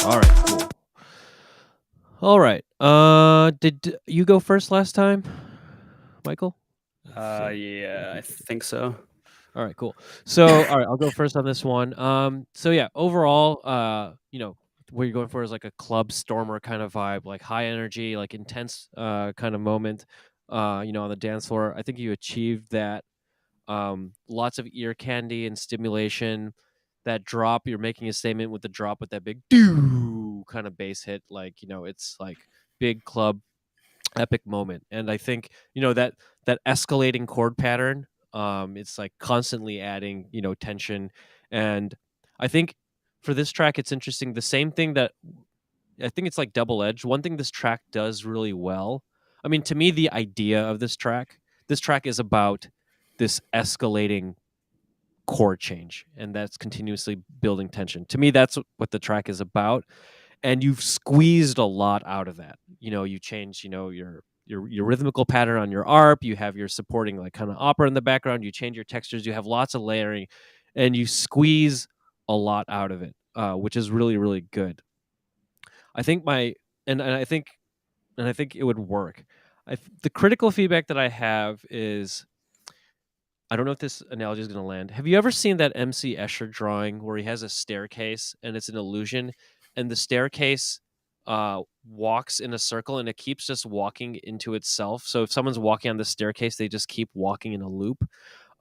[SPEAKER 1] All right, cool. All right. Did you go first last time, Michael?
[SPEAKER 2] Yeah, I think so.
[SPEAKER 1] All right, cool. So, all right, I'll go first on this one. So yeah, overall, what you're going for is like a club stormer kind of vibe, like high energy, like intense, kind of moment. On the dance floor. I think you achieved that. Lots of ear candy and stimulation. That drop, you're making a statement with the drop with that big doo kind of bass hit. Like it's like big club epic moment. And I think that escalating chord pattern, it's like constantly adding tension. And I think for this track it's interesting, the same thing that I think it's like double edged. One thing this track does really well, I mean, to me, the idea of this track is about this escalating chord change, and that's continuously building tension. To me, that's what the track is about, and you've squeezed a lot out of that. You change, your rhythmical pattern on your arp. You have your supporting like kind of opera in the background. You change your textures. You have lots of layering, and you squeeze a lot out of it, which is really really good. I think and I think it would work. The critical feedback that I have is, I don't know if this analogy is going to land. Have you ever seen that MC Escher drawing where he has a staircase and it's an illusion, and the staircase walks in a circle and it keeps just walking into itself? So if someone's walking on the staircase, they just keep walking in a loop.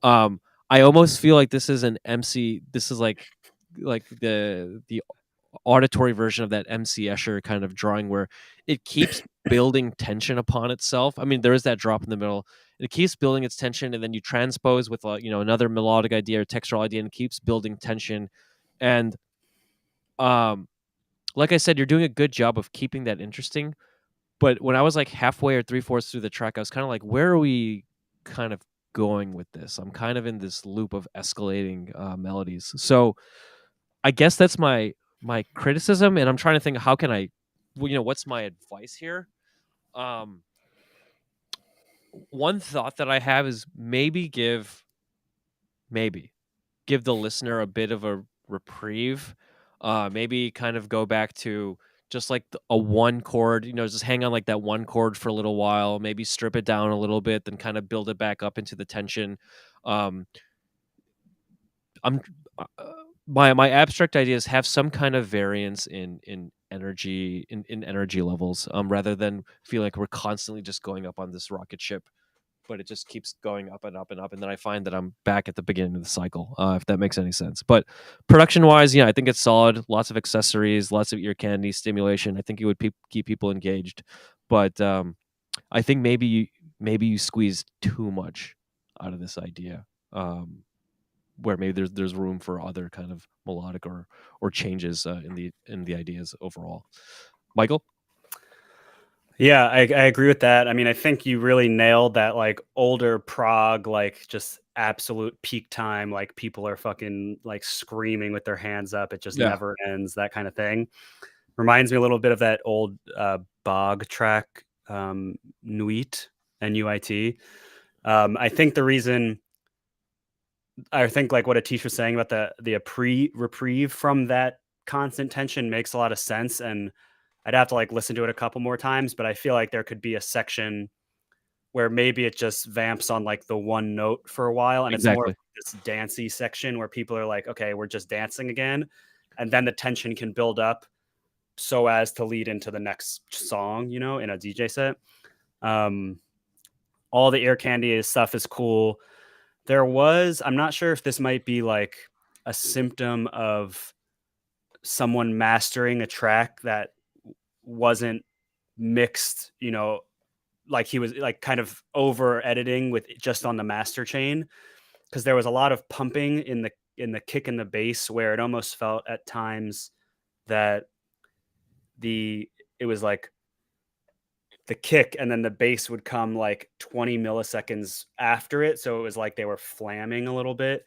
[SPEAKER 1] I almost feel like this is an MC. This is like the auditory version of that MC Escher kind of drawing where it keeps building tension upon itself. I mean, there is that drop in the middle. It keeps building its tension, and then you transpose with another melodic idea or textural idea, and it keeps building tension. And like I said, you're doing a good job of keeping that interesting. But when I was like halfway or 3/4 through the track, I was kind of like, where are we kind of going with this? I'm kind of in this loop of escalating melodies. So I guess that's my criticism, and I'm trying to think, how can I, what's my advice here? One thought that I have is maybe give the listener a bit of a reprieve. Maybe kind of go back to just like a one chord, just hang on like that one chord for a little while, maybe strip it down a little bit, then kind of build it back up into the tension. I'm my abstract ideas have some kind of variance in energy, in energy levels, rather than feel like we're constantly just going up on this rocket ship, but it just keeps going up and up and up, and then I find that I'm back at the beginning of the cycle, if that makes any sense. But production wise, yeah, I think it's solid. Lots of accessories, lots of ear candy, stimulation. I think it would keep people engaged, but I think maybe you squeeze too much out of this idea, where maybe there's room for other kind of melodic or changes in the ideas overall. Michael?
[SPEAKER 2] Yeah, I agree with that. I mean, I think you really nailed that, like older prog, like just absolute peak time. Like people are fucking like screaming with their hands up. It just never ends, that kind of thing. Reminds me a little bit of that old Bog track, Nuit, N-U-I-T. I think the reason, I think like what Atish was saying about the reprieve from that constant tension makes a lot of sense. And I'd have to like listen to it a couple more times, but I feel like there could be a section where maybe it just vamps on like the one note for a while, and
[SPEAKER 1] Exactly.
[SPEAKER 2] it's more this dancey section where people are like, okay, we're just dancing again, and then the tension can build up so as to lead into the next song, in a DJ set. All the ear candy stuff is cool. I'm not sure if this might be like a symptom of someone mastering a track that wasn't mixed, like he was like kind of over editing with just on the master chain, because there was a lot of pumping in the kick and the bass where it almost felt at times that it was like the kick and then the bass would come like 20 milliseconds after it, so it was like they were flamming a little bit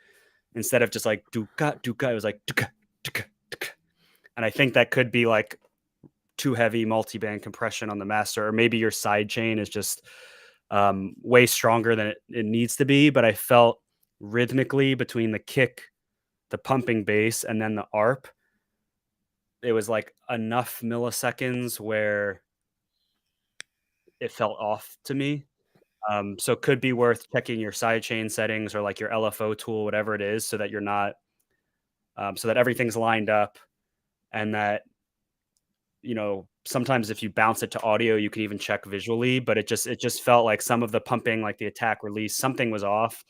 [SPEAKER 2] instead of just like duka duka. It was like duka duka duka, and I think that could be like too heavy multi-band compression on the master, or maybe your side chain is just way stronger than it needs to be. But I felt rhythmically between the kick, the pumping bass, and then the arp, it was like enough milliseconds where it felt off to me. So it could be worth checking your sidechain settings or like your LFO tool, whatever it is, so that you're not, so that everything's lined up, and that, sometimes if you bounce it to audio, you can even check visually, but it just felt like some of the pumping, like the attack release, something was off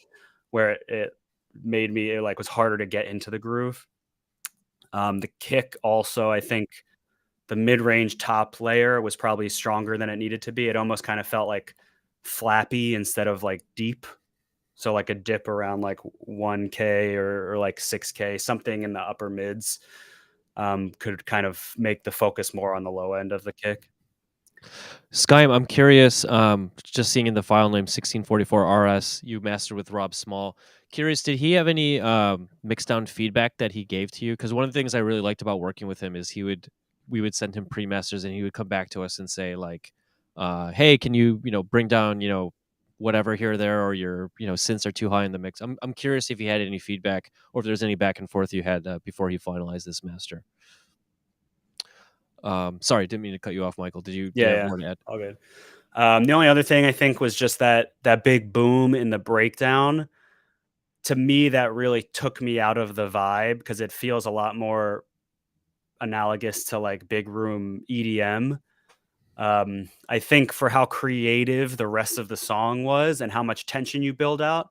[SPEAKER 2] where it made me, it like was harder to get into the groove. The kick also, I think the mid-range top layer was probably stronger than it needed to be. It almost kind of felt like flappy instead of like deep. So like a dip around like 1K or like 6K, something in the upper mids could kind of make the focus more on the low end of the kick.
[SPEAKER 1] Sky, I'm curious, just seeing in the file name 1644 RS, you mastered with Rob Small. Curious, did he have any mixed down feedback that he gave to you? Because one of the things I really liked about working with him is we would send him pre-masters and he would come back to us and say like, hey, can you, bring down, whatever here or there, or your, synths are too high in the mix. I'm curious if you had any feedback or if there's any back and forth you had before he finalized this master. Sorry, didn't mean to cut you off, Michael. Did you have more to add?
[SPEAKER 2] All good. The only other thing I think was just that big boom in the breakdown. To me, that really took me out of the vibe because it feels a lot more analogous to like big room EDM. I think for how creative the rest of the song was and how much tension you build out,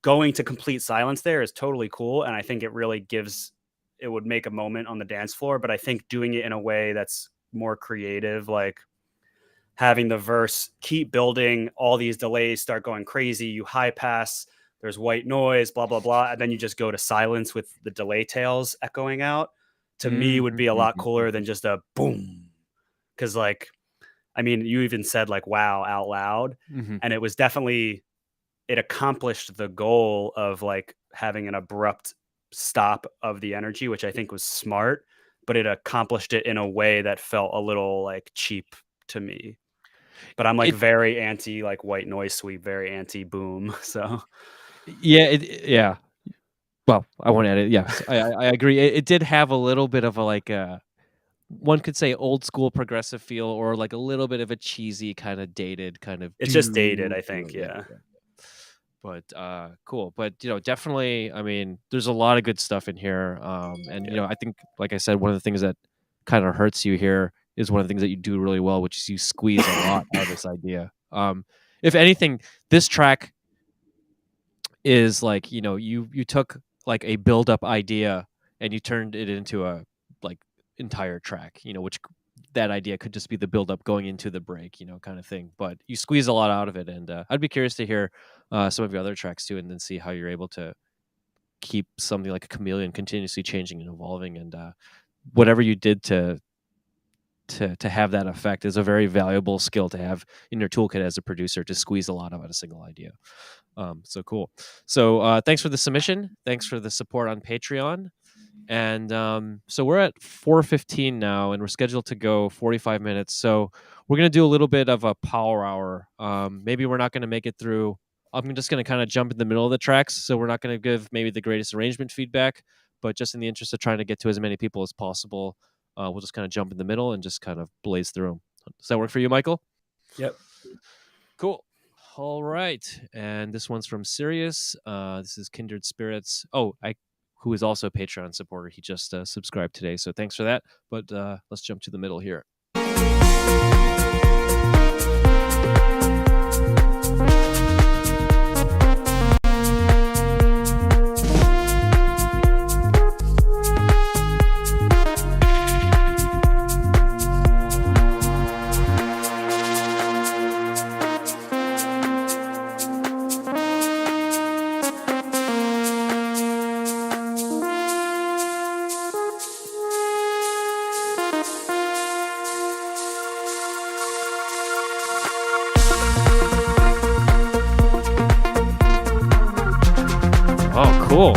[SPEAKER 2] going to complete silence there is totally cool. And I think it really it would make a moment on the dance floor. But I think doing it in a way that's more creative, like having the verse keep building, all these delays start going crazy, you high pass, there's white noise, blah, blah, blah. And then you just go to silence with the delay tails echoing out, to me would be a lot cooler than just a boom. Because like, I mean, you even said like, wow, out loud. And it was definitely, it accomplished the goal of like having an abrupt stop of the energy, which I think was smart, but it accomplished it in a way that felt a little like cheap to me. But I'm like very anti like white noise sweep, very anti boom. So
[SPEAKER 1] yeah. Well, I won't add it. Yeah, I agree. It did have a little bit of a like one could say old school progressive feel, or like a little bit of a cheesy kind of dated kind of.
[SPEAKER 2] It's just dated, I think. Yeah.
[SPEAKER 1] But cool. But definitely. I mean, there's a lot of good stuff in here. And I think, like I said, one of the things that kind of hurts you here is one of the things that you do really well, which is you squeeze a lot out of this idea. If anything, this track is like you took like a build up idea and you turned it into a like entire track, which that idea could just be the build up going into the break, kind of thing. But you squeeze a lot out of it, and I'd be curious to hear some of your other tracks too, and then see how you're able to keep something like a chameleon continuously changing and evolving. And whatever you did to have that effect is a very valuable skill to have in your toolkit as a producer, to squeeze a lot out of a single idea. So cool. So thanks for the submission. Thanks for the support on Patreon. And so we're at 4:15 now, and we're scheduled to go 45 minutes. So we're going to do a little bit of a power hour. Maybe we're not going to make it through. I'm just going to kind of jump in the middle of the tracks. So we're not going to give maybe the greatest arrangement feedback, but just in the interest of trying to get to as many people as possible, we'll just kind of jump in the middle and just kind of blaze through them. Does that work for you, Michael?
[SPEAKER 2] Yep.
[SPEAKER 1] Cool. All right. And this one's from Sirius. This is Kindred Spirits. Who is also a Patreon supporter. He just subscribed today, so thanks for that. But let's jump to the middle here. Cool.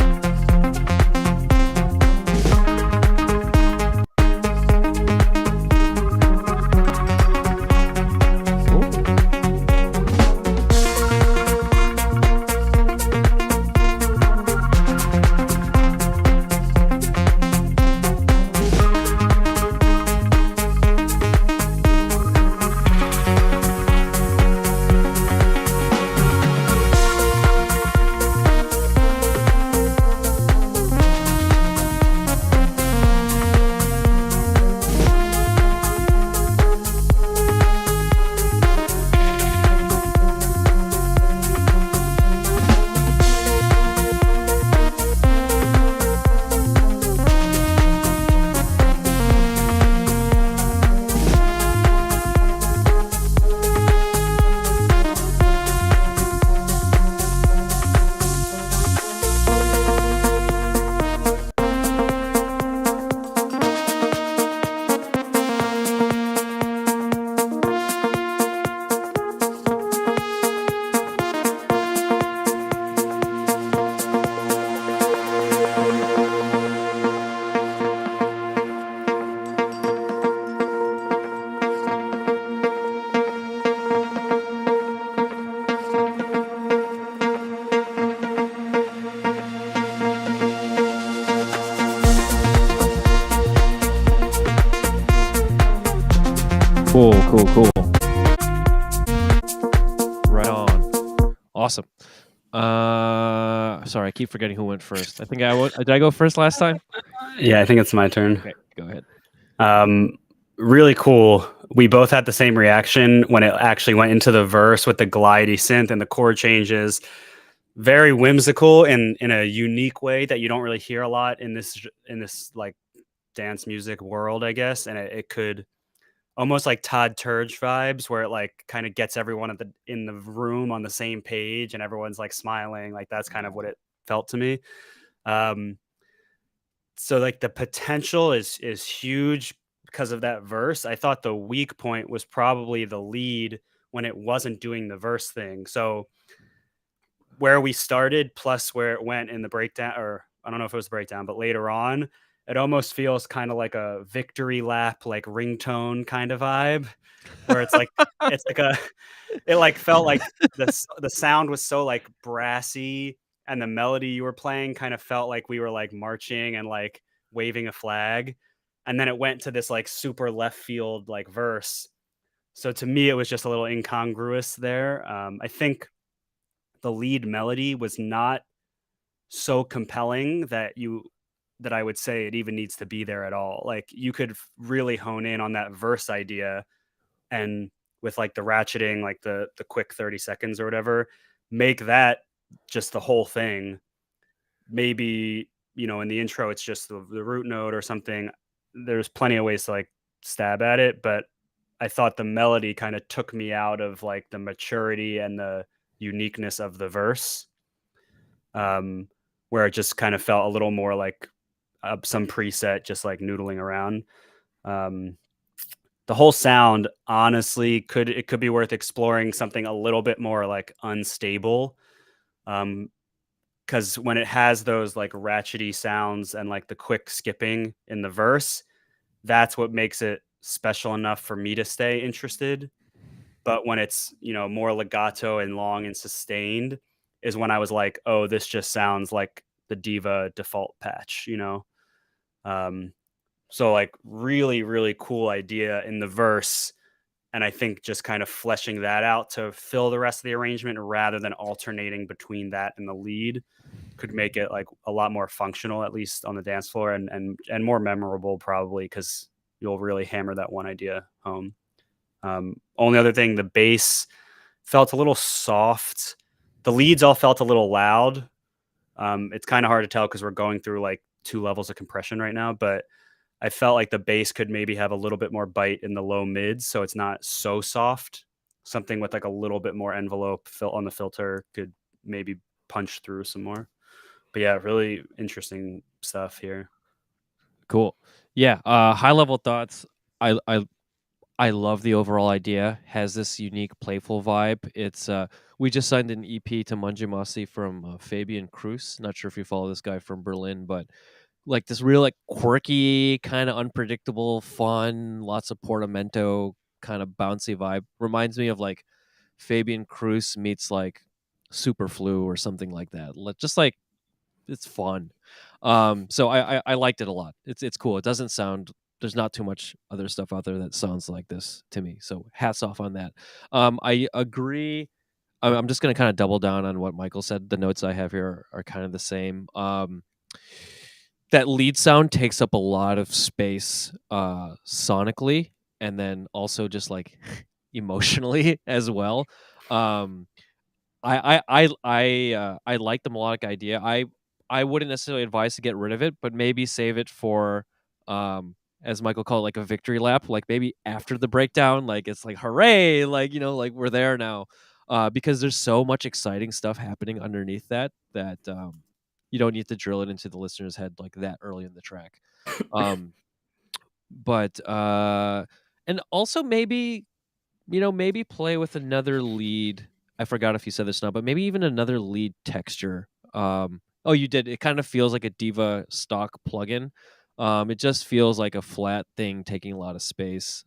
[SPEAKER 1] Cool. Right on. Awesome. Sorry, I keep forgetting who went first. I think did I go first last time?
[SPEAKER 2] Yeah, I think it's my turn.
[SPEAKER 1] Okay, go ahead.
[SPEAKER 2] Really cool. We both had the same reaction when it actually went into the verse with the glidey synth and the chord changes. Very whimsical in a unique way that you don't really hear a lot in this like dance music world, I guess. And it could almost like Todd Turge vibes, where it like kind of gets everyone in the room on the same page and everyone's like smiling. Like that's kind of what it felt to me. So like the potential is huge because of that verse. I thought the weak point was probably the lead when it wasn't doing the verse thing. So where we started plus where it went in the breakdown, or I don't know if it was the breakdown, but later on, it almost feels kind of like a victory lap, like ringtone kind of vibe, where it's like it like felt like the sound was so like brassy, and the melody you were playing kind of felt like we were like marching and like waving a flag, and then it went to this like super left field like verse. So to me, it was just a little incongruous there. I think the lead melody was not so compelling that I would say it even needs to be there at all. Like you could really hone in on that verse idea, and with like the ratcheting, like the quick 30 seconds or whatever, make that just the whole thing. Maybe, in the intro, it's just the root note or something. There's plenty of ways to like stab at it, but I thought the melody kind of took me out of like the maturity and the uniqueness of the verse, where it just kind of felt a little more like some preset, just like noodling around. The whole sound, honestly, could be worth exploring something a little bit more like unstable. Because when it has those like ratchety sounds and like the quick skipping in the verse, that's what makes it special enough for me to stay interested. But when it's, more legato and long and sustained is when I was like, oh, this just sounds like the Diva default patch, So like really, really cool idea in the verse. And I think just kind of fleshing that out to fill the rest of the arrangement rather than alternating between that and the lead could make it like a lot more functional, at least on the dance floor, and more memorable probably, because you'll really hammer that one idea home. Only other thing, the bass felt a little soft. The leads all felt a little loud. It's kind of hard to tell because we're going through like 2 levels of compression right now, but I felt like the bass could maybe have a little bit more bite in the low mids, so it's not so soft. Something with like a little bit more envelope on the filter could maybe punch through some more. But yeah, really interesting stuff here.
[SPEAKER 1] Cool. Yeah. High level thoughts. I love the overall idea. Has this unique, playful vibe. It's we just signed an EP to Manjimasi from Fabian Cruz. Not sure if you follow this guy from Berlin, but like this real like quirky, kind of unpredictable, fun, lots of portamento, kind of bouncy vibe. Reminds me of like Fabian Cruz meets like Superflu or something like that. Just like it's fun. So I liked it a lot. It's cool. It doesn't sound, there's not too much other stuff out there that sounds like this to me. So hats off on that. I agree. I'm just gonna kind of double down on what Michael said. The notes I have here are kind of the same. That lead sound takes up a lot of space sonically, and then also just like emotionally as well. I like the melodic idea. I wouldn't necessarily advise to get rid of it, but maybe save it for as Michael called it, like a victory lap, like maybe after the breakdown, like it's like hooray, like like we're there now. Because there's so much exciting stuff happening underneath that you don't need to drill it into the listener's head like that early in the track. But and also maybe maybe play with another lead. I forgot if you said this now, but maybe even another lead texture. Oh, you did. It kind of feels like a Diva stock plugin. It just feels like a flat thing taking a lot of space.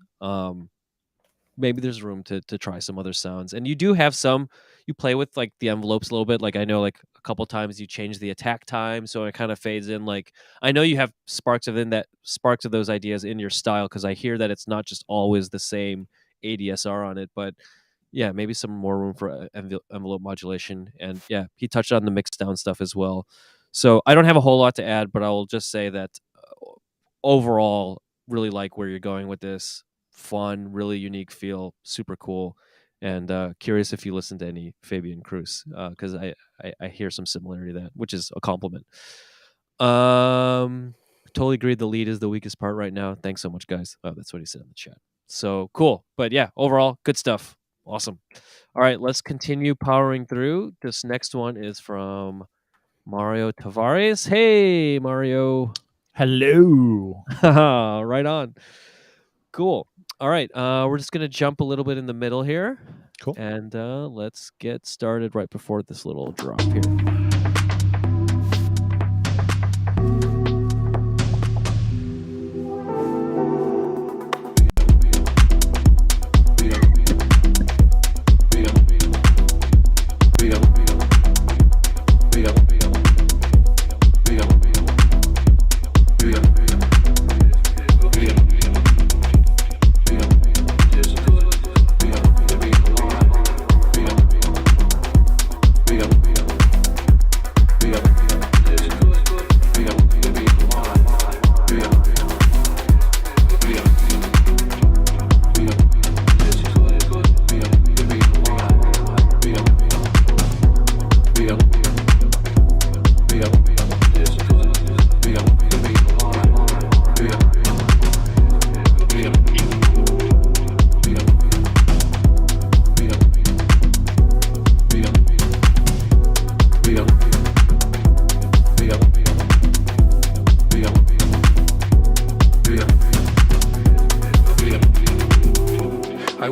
[SPEAKER 1] Maybe there's room to try some other sounds. And you do have some, you play with like the envelopes a little bit. Like I know like a couple times you change the attack time, so it kind of fades in. Like I know you have sparks of those ideas in your style, because I hear that it's not just always the same ADSR on it, but yeah, maybe some more room for envelope modulation. And yeah, he touched on the mix down stuff as well. So I don't have a whole lot to add, but I will just say that overall, really like where you're going with this. Fun, really unique feel, super cool. And curious if you listen to any Fabian Cruz, because I hear some similarity to that, which is a compliment. Totally agree. The lead is the weakest part right now. Thanks so much, guys. Oh, that's what he said in the chat. So cool. But yeah, overall, good stuff. Awesome. All right, let's continue powering through. This next one is from Mario Tavares. Hey, Mario.
[SPEAKER 5] Hello.
[SPEAKER 1] Right on. Cool. All right. We're just going to jump a little bit in the middle here.
[SPEAKER 5] Cool.
[SPEAKER 1] And let's get started right before this little drop here.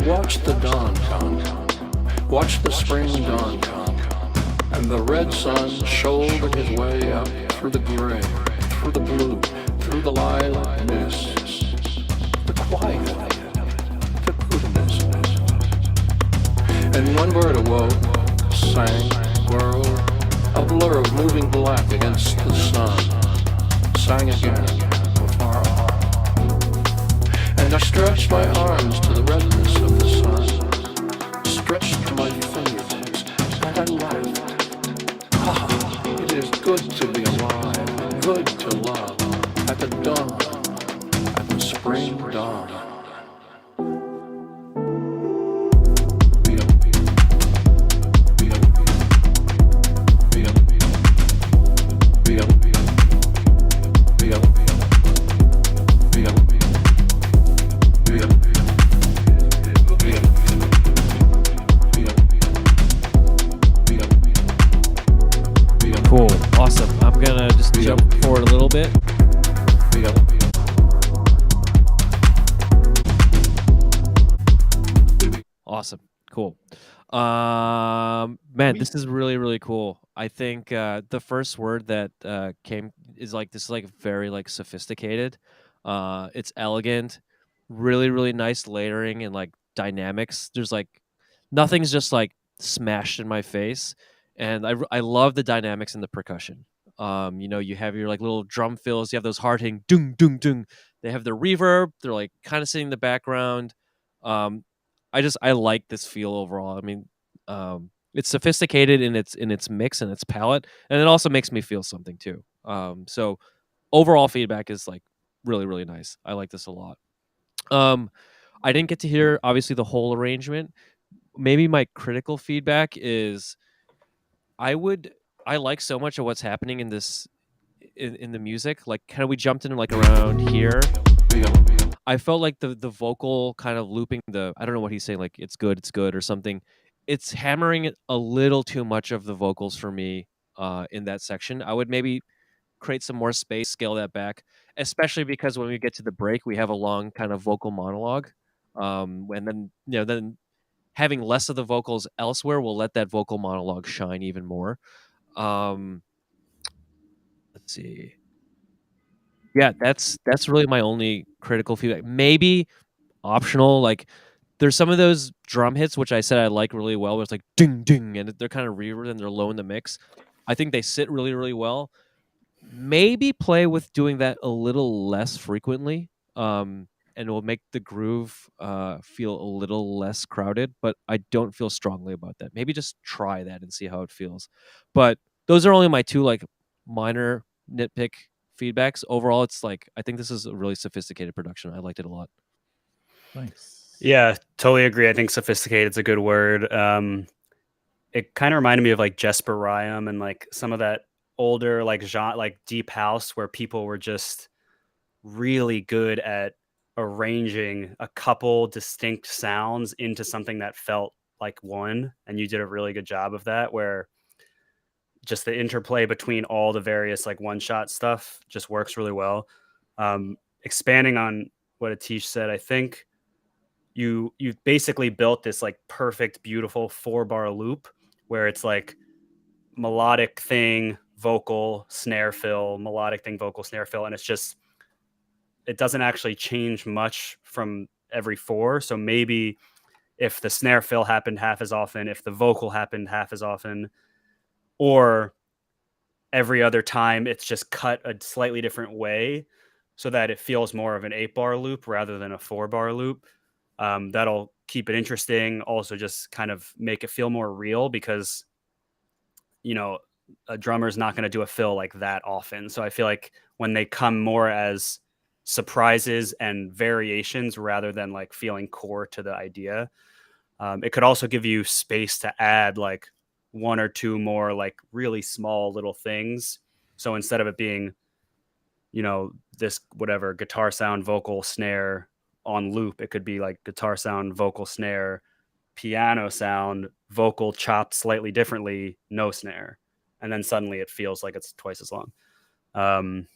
[SPEAKER 6] Watch the dawn come, watch the spring dawn come, and the red sun shouldered his way up through the gray, through the blue, through the lilac mists, the quiet, the goodness. And one bird awoke, sang, whirled, a blur of moving black against the sun, sang again, far off. And I stretched my arms to the redness of the sun, stretched my fingertips, and I laughed. Ah, it is good to be alive, good to love, at the dawn, at the spring dawn.
[SPEAKER 1] Cool. Awesome. I'm going to just jump forward a little bit. Awesome. Cool. Man, this is really, really cool. I think the first word that came is like this, like very like sophisticated. It's elegant, really, really nice layering and like dynamics. There's like nothing's just like smashed in my face, and I love the dynamics and the percussion. You have your like little drum fills. You have those hard hitting dung dung dung. They have the reverb. They're like kind of sitting in the background. I like this feel overall. I mean, it's sophisticated in its mix and its palette, and it also makes me feel something too. So overall feedback is like really, really nice. I like this a lot. I didn't get to hear obviously the whole arrangement. Maybe my critical feedback is I like so much of what's happening in this in the music. Like kind of we jumped in like around here. I felt like the vocal kind of looping I don't know what he's saying, like it's good or something. It's hammering it a little too much of the vocals for me in that section. I would maybe create some more space, scale that back, especially because when we get to the break, we have a long kind of vocal monologue. And then then having less of the vocals elsewhere will let that vocal monologue shine even more. Let's see. Yeah, that's really my only critical feedback. Maybe optional, like there's some of those drum hits which I said I like really well, where it's like ding ding and they're kind of reverb and they're low in the mix. I think they sit really, really well. Maybe play with doing that a little less frequently. And and it will make the groove feel a little less crowded, but I don't feel strongly about that. Maybe just try that and see how it feels. But those are only my two like minor nitpick feedbacks. Overall, it's like I think this is a really sophisticated production. I liked it a lot.
[SPEAKER 5] Thanks.
[SPEAKER 2] Yeah, totally agree. I think sophisticated is a good word. It kind of reminded me of like Jesper Ryam and like some of that older like genre, like deep house, where people were just really good at arranging a couple distinct sounds into something that felt like one, and you did a really good job of that, where just the interplay between all the various like one shot stuff just works really well. Expanding on what Atish said, I think you basically built this like perfect, beautiful 4-bar loop where it's like melodic thing, vocal, snare fill, melodic thing, vocal, snare fill, and it doesn't actually change much from every 4. So maybe if the snare fill happened half as often, if the vocal happened half as often, or every other time it's just cut a slightly different way so that it feels more of an 8-bar loop rather than a 4-bar loop. That'll keep it interesting. Also just kind of make it feel more real, because, you know, a drummer's not going to do a fill like that often. So I feel like when they come more as surprises and variations rather than like feeling core to the idea, it could also give you space to add like 1 or 2 more like really small little things. So instead of it being, you know, this whatever guitar sound, vocal, snare on loop, it could be like guitar sound, vocal, snare, piano sound, vocal chopped slightly differently, no snare, and then suddenly it feels like it's twice as long.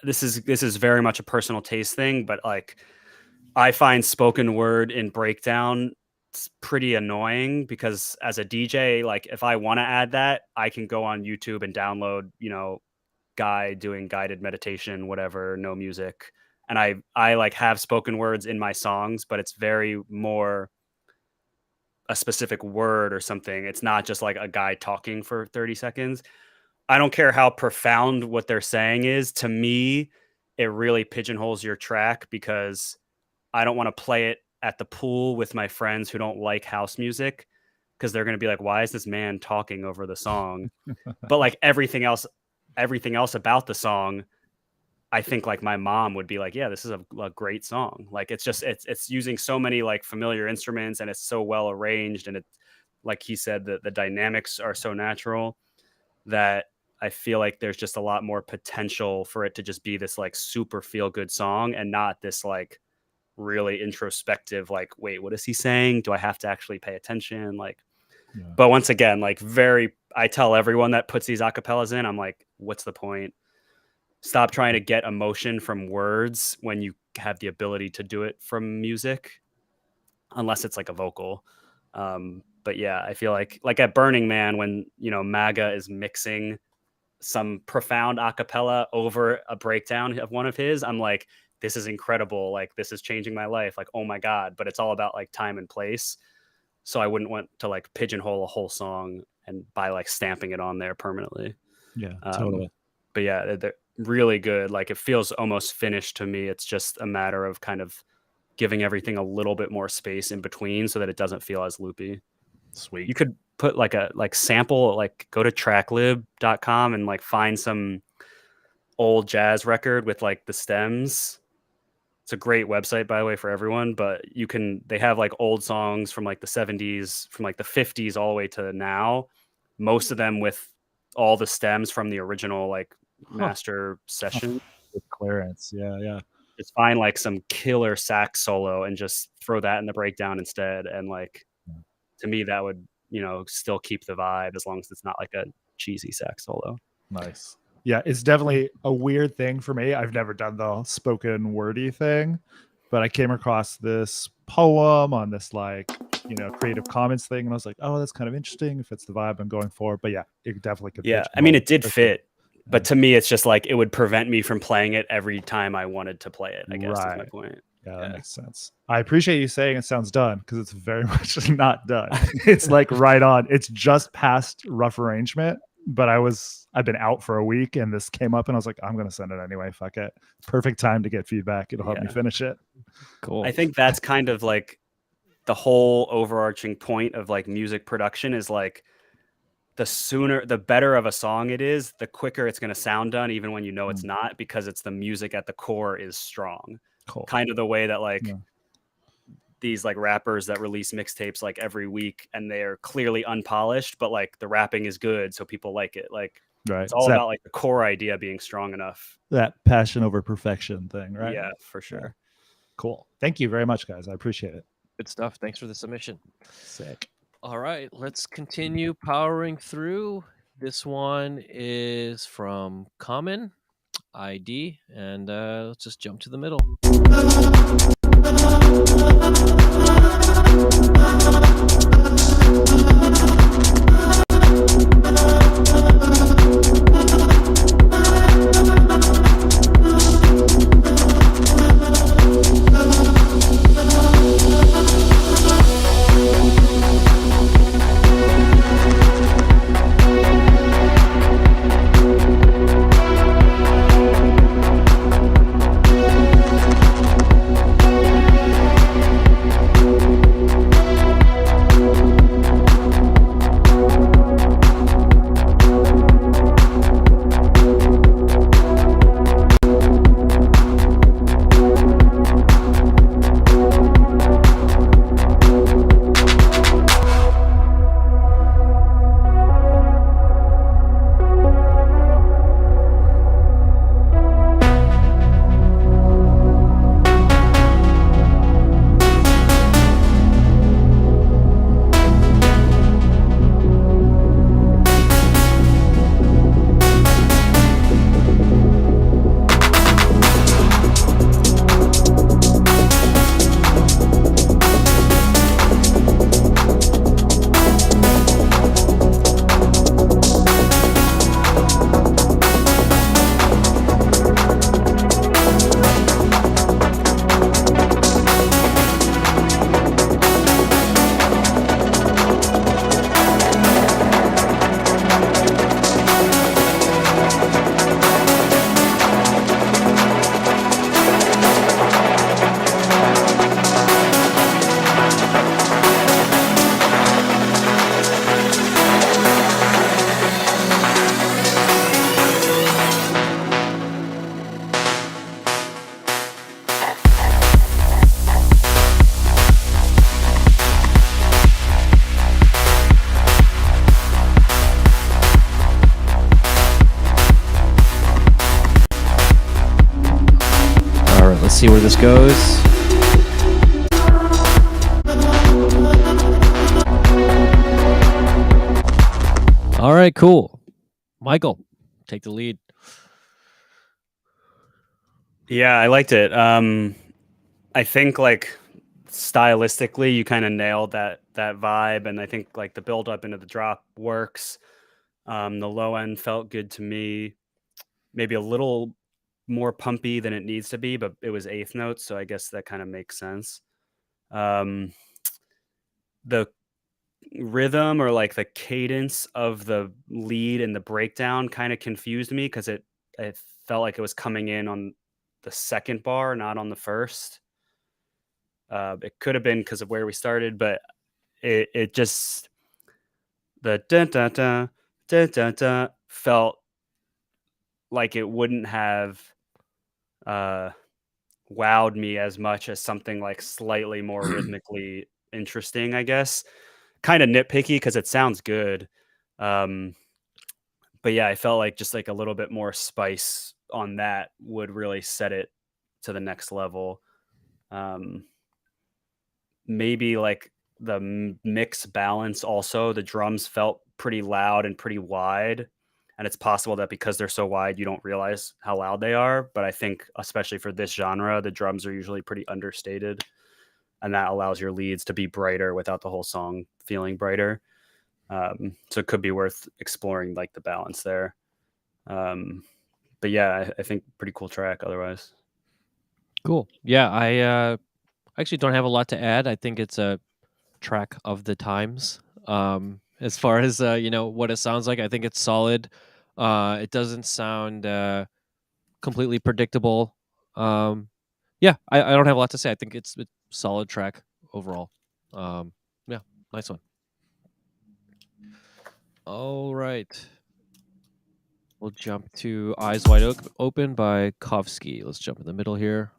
[SPEAKER 2] This is very much a personal taste thing, but like I find spoken word in breakdown pretty annoying, because as a DJ, like if I want to add that, I can go on YouTube and download, you know, guy doing guided meditation, whatever, no music. And I like have spoken words in my songs, but it's very more a specific word or something. It's not just like a guy talking for 30 seconds. I don't care how profound what they're saying is. To me, it really pigeonholes your track, because I don't want to play it at the pool with my friends who don't like house music, because they're going to be like, why is this man talking over the song? But like everything else about the song, I think like my mom would be like, yeah, this is a great song. Like it's using so many like familiar instruments, and it's so well arranged, and it, like he said, the dynamics are so natural that I feel like there's just a lot more potential for it to just be this like super feel good song, and not this like really introspective, like, wait, what is he saying? Do I have to actually pay attention? Like, yeah. But once again, like I tell everyone that puts these acapellas in, I'm like, what's the point? Stop trying to get emotion from words when you have the ability to do it from music, unless it's like a vocal. But yeah, I feel like at Burning Man, when, you know, MAGA is mixing some profound acapella over a breakdown of one of his, I'm like, this is incredible. Like, this is changing my life. Like, oh my God. But it's all about like time and place. So I wouldn't want to like pigeonhole a whole song and by like stamping it on there permanently.
[SPEAKER 5] Yeah, totally.
[SPEAKER 2] But yeah, they're really good. Like, it feels almost finished to me. It's just a matter of kind of giving everything a little bit more space in between so that it doesn't feel as loopy.
[SPEAKER 5] Sweet.
[SPEAKER 2] You could put like a sample, like go to tracklib.com and like find some old jazz record with like the stems. It's a great website, by the way, for everyone, but they have like old songs from like the 70s, from like the 50s all the way to now, most of them with all the stems from the original like master session.
[SPEAKER 5] With clearance. Yeah.
[SPEAKER 2] Just find like some killer sax solo and just throw that in the breakdown instead. And like, to me, that would, you know, still keep the vibe, as long as it's not like a cheesy sax solo.
[SPEAKER 5] Nice. Yeah, it's definitely a weird thing for me. I've never done the spoken wordy thing, but I came across this poem on this like, you know, Creative Commons thing, and I was like, oh, that's kind of interesting if it's the vibe I'm going for. But yeah, it definitely could.
[SPEAKER 2] Yeah, I mean, it did fit, but to me, it's just like it would prevent me from playing it every time I wanted to play it, I guess is my point.
[SPEAKER 5] Yeah, that makes sense. I appreciate you saying it sounds done, because it's very much not done. It's like right on. It's just past rough arrangement. but I've been out for a week and this came up and I was like, I'm gonna send it anyway. Fuck it. Perfect time to get feedback. It'll help me finish it.
[SPEAKER 1] Cool.
[SPEAKER 2] I think that's kind of like the whole overarching point of like music production is like the better of a song it is, the quicker it's going to sound done, even when you know it's not, because it's the music at the core is strong.
[SPEAKER 5] Cool.
[SPEAKER 2] Kind of the way that like these like rappers that release mixtapes like every week and they're clearly unpolished, but like the rapping is good, so people like it. Like
[SPEAKER 5] right.
[SPEAKER 2] It's all about like the core idea being strong enough.
[SPEAKER 5] That passion over perfection thing, right?
[SPEAKER 2] Yeah, for sure.
[SPEAKER 5] Yeah. Cool. Thank you very much, guys. I appreciate it.
[SPEAKER 1] Good stuff. Thanks for the submission.
[SPEAKER 5] Sick.
[SPEAKER 1] All right, let's continue powering through. This one is from Common ID, and let's just jump to the middle. See where this goes. All right, cool. Michael, take the lead.
[SPEAKER 2] Yeah, I liked it. I think like stylistically you kind of nailed that vibe, and I think like the build up into the drop works. The low end felt good to me. Maybe a little more pumpy than it needs to be, but it was eighth notes, so I guess that kind of makes sense. The rhythm or like the cadence of the lead and the breakdown kind of confused me because it felt like it was coming in on the second bar, not on the first. It could have been because of where we started, but it just the dun dun dun dun dun dun felt like it wouldn't have wowed me as much as something like slightly more rhythmically interesting, I guess. Kind of nitpicky because it sounds good. But yeah, I felt like just like a little bit more spice on that would really set it to the next level. Maybe like the mix balance also, the drums felt pretty loud and pretty wide. And it's possible that because they're so wide, you don't realize how loud they are. But I think, especially for this genre, the drums are usually pretty understated. And that allows your leads to be brighter without the whole song feeling brighter. So it could be worth exploring like the balance there. But yeah, I think pretty cool track otherwise.
[SPEAKER 1] Cool. Yeah, I actually don't have a lot to add. I think it's a track of the times. And as far as what it sounds like. I think it's solid. It doesn't sound completely predictable. Yeah, I don't have a lot to say. I think it's a solid track overall. Yeah, nice one. All right. We'll jump to Eyes Wide Open by Kovsky. Let's jump in the middle here.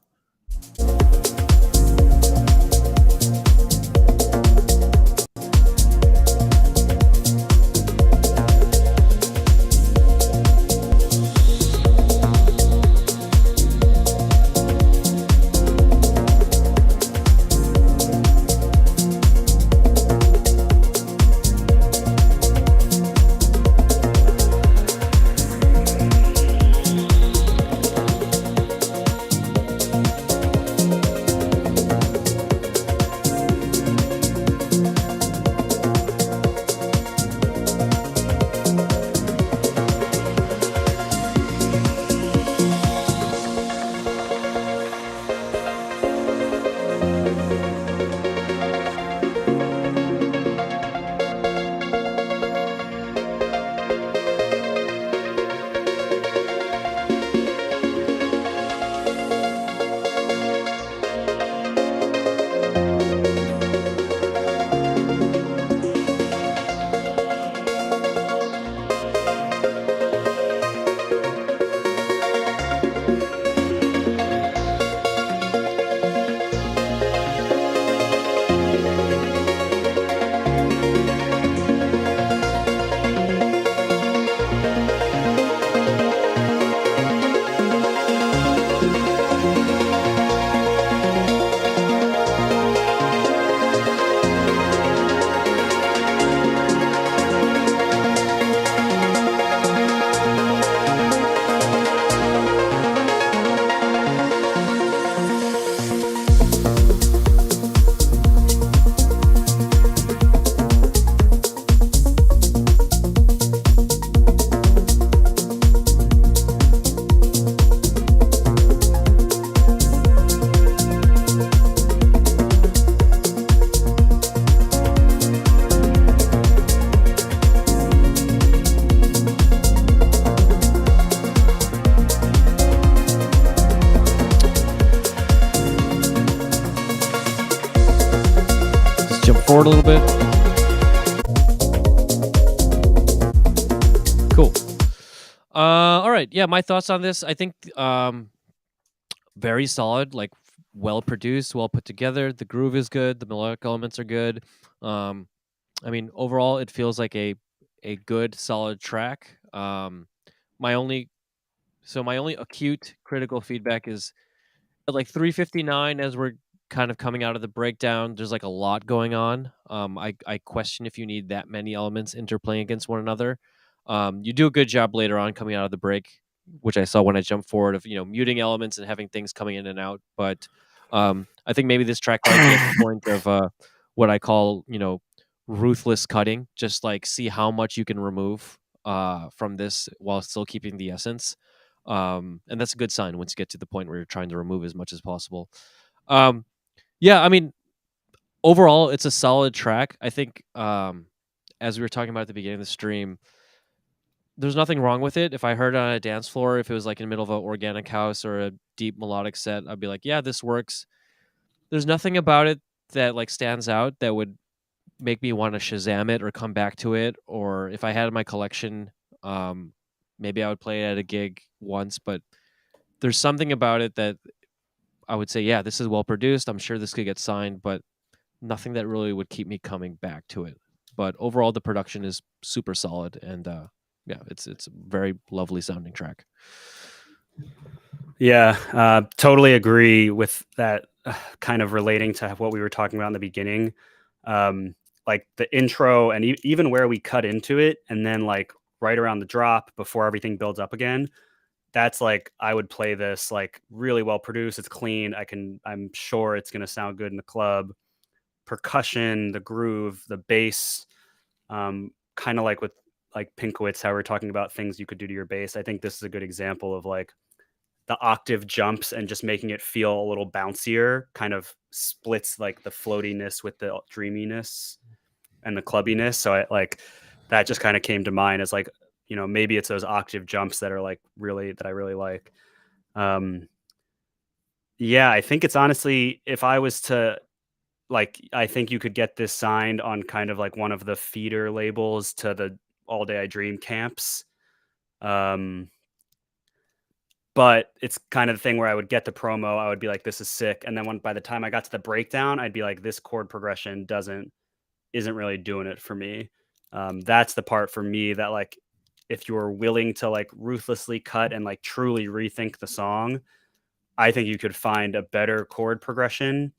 [SPEAKER 1] Forward a little bit. Cool. All right. Yeah, my thoughts on this. I think very solid, like well produced, well put together. The groove is good. The melodic elements are good. I mean, overall, it feels like a good, solid track. My only acute critical feedback is at like 3:59 as we're kind of coming out of the breakdown. There's like a lot going on. I question if you need that many elements interplaying against one another. You do a good job later on coming out of the break, which I saw when I jumped forward of muting elements and having things coming in and out. But I think maybe this track might be at the point of what I call ruthless cutting. Just like see how much you can remove from this while still keeping the essence. And that's a good sign once you get to the point where you're trying to remove as much as possible. Yeah, I mean, overall, it's a solid track. I think, as we were talking about at the beginning of the stream, there's nothing wrong with it. If I heard it on a dance floor, if it was like in the middle of an organic house or a deep melodic set, I'd be like, yeah, this works. There's nothing about it that like stands out that would make me want to Shazam it or come back to it. Or if I had it in my collection, maybe I would play it at a gig once. But there's something about it that I would say, yeah, this is well produced. I'm sure this could get signed, but nothing that really would keep me coming back to it. But overall, the production is super solid, and yeah, it's a very lovely sounding track.
[SPEAKER 2] Yeah, totally agree with that. Kind of relating to what we were talking about in the beginning, like the intro and even where we cut into it, and then like right around the drop before everything builds up again. That's like I would play this like really well produced. It's clean. I'm sure it's gonna sound good in the club. Percussion, the groove, the bass, kind of like with like Pinkowitz, how we're talking about things you could do to your bass. I think this is a good example of like the octave jumps and just making it feel a little bouncier, kind of splits like the floatiness with the dreaminess. and the clubbiness. So that just kind of came to mind as like, maybe it's those octave jumps that are like that I really like. Yeah, I think it's honestly, if I was to I think you could get this signed on kind of like one of the feeder labels to the All Day I Dream camps. But it's kind of the thing where I would get the promo, I would be like, this is sick. And then by the time I got to the breakdown, I'd be like, this chord progression isn't really doing it for me. That's the part for me that like, if you're willing to like ruthlessly cut and like truly rethink the song, I think you could find a better chord progression.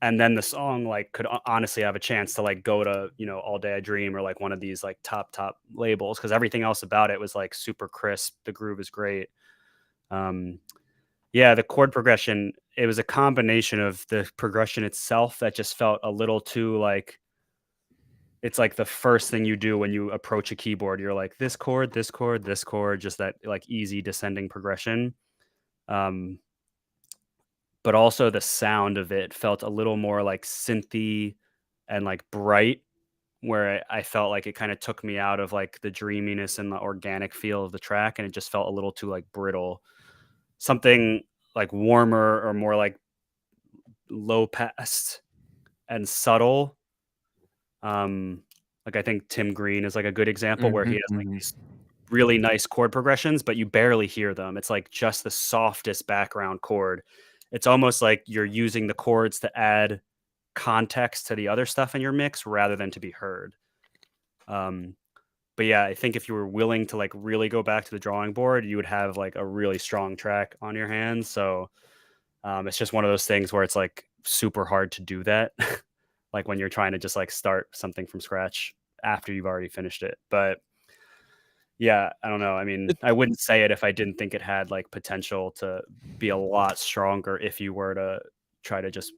[SPEAKER 2] And then the song like could honestly have a chance to like go to, All Day I Dream or like one of these like top labels. Cause everything else about it was like super crisp. The groove is great. The chord progression, it was a combination of the progression itself that just felt a little too like, it's like the first thing you do when you approach a keyboard. You're like, this chord, this chord, this chord, just that like easy descending progression. But also the sound of it felt a little more like synthy and like bright, where I felt like it kind of took me out of like the dreaminess and the organic feel of the track. And it just felt a little too like brittle. Something like warmer or more like low pass and subtle. Like I think Tim Green is like a good example where he has like these really nice chord progressions, but you barely hear them. It's like just the softest background chord. It's almost like you're using the chords to add context to the other stuff in your mix rather than to be heard. But yeah, I think if you were willing to like really go back to the drawing board, you would have like a really strong track on your hands. So it's just one of those things where it's like super hard to do that. Like when you're trying to just like start something from scratch after you've already finished it. But yeah, I don't know. I mean, I wouldn't say it if I didn't think it had like potential to be a lot stronger if you were to try to just,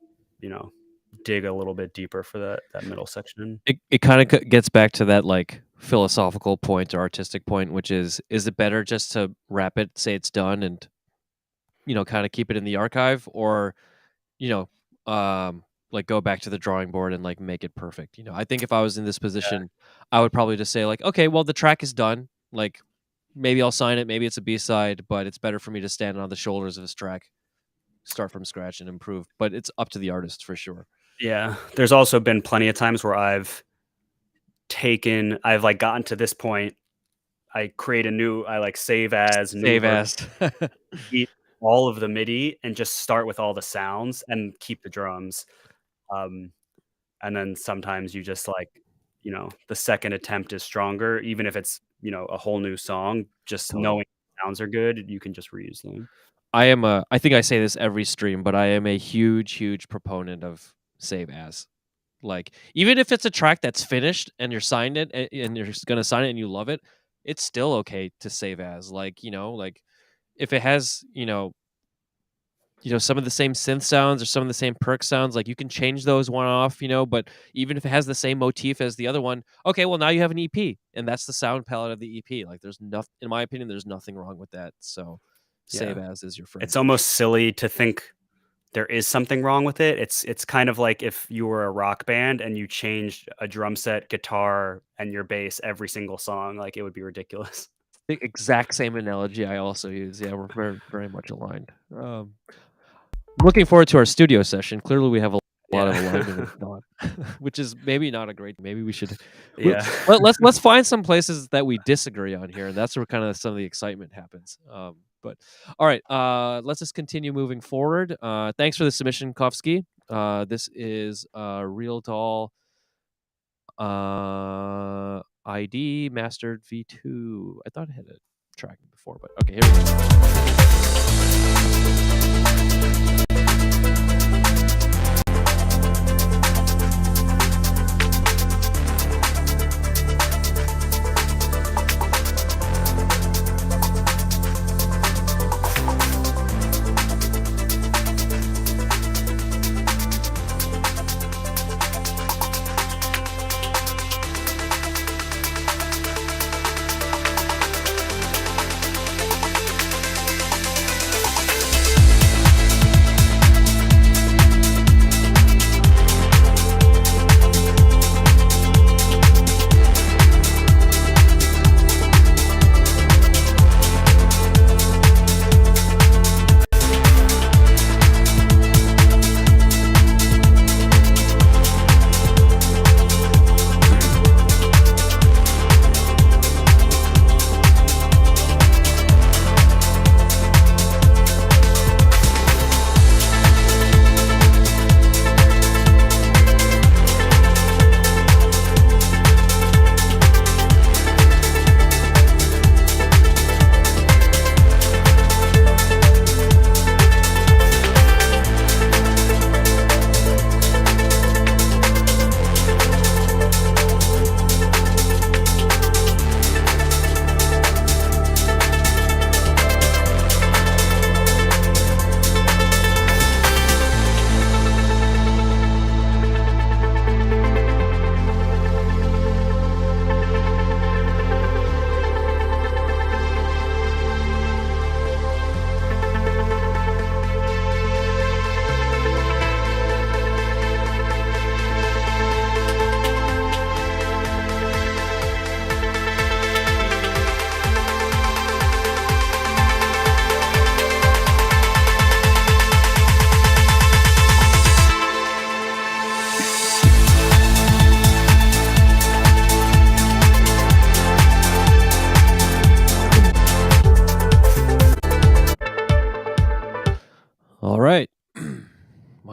[SPEAKER 2] dig a little bit deeper for that middle section.
[SPEAKER 1] It kind of gets back to that like philosophical point or artistic point, which is it better just to wrap it, say it's done, and kind of keep it in the archive, or like go back to the drawing board and like make it perfect. I think if I was in this position, I would probably just say like, okay, well the track is done. Like maybe I'll sign it, maybe it's a B-side, but it's better for me to stand on the shoulders of this track, start from scratch and improve. But it's up to the artist for sure.
[SPEAKER 2] Yeah, there's also been plenty of times where I've like gotten to this point, I create I like save as, eat all of the MIDI and just start with all the sounds and keep the drums. And then sometimes you just like, the second attempt is stronger, even if it's, a whole new song, just knowing the sounds are good, you can just reuse them.
[SPEAKER 1] I think I say this every stream, but I am a huge proponent of save as. Like, even if it's a track that's finished and you're signed it and you're going to sign it and you love it, it's still okay to save as. Like, like if it has, some of the same synth sounds or some of the same perk sounds, like you can change those one off, but even if it has the same motif as the other one, okay, well now you have an EP and that's the sound palette of the EP. Like there's nothing, in my opinion, there's nothing wrong with that. So save as is your friend.
[SPEAKER 2] It's almost silly to think there is something wrong with it. It's kind of like if you were a rock band and you changed a drum set, guitar, and your bass every single song. Like it would be ridiculous.
[SPEAKER 1] The exact same analogy I also use. Yeah, we're very, very much aligned. Looking forward to our studio session. Clearly, we have a lot of alignment with Don, which is maybe not a great. Maybe we should.
[SPEAKER 2] Yeah.
[SPEAKER 1] Let's find some places that we disagree on here, and that's where kind of some of the excitement happens. But all right, let's just continue moving forward. Thanks for the submission, Kovsky. This is Real Doll ID Mastered V2. I thought I had a tracking before, but okay, here we go.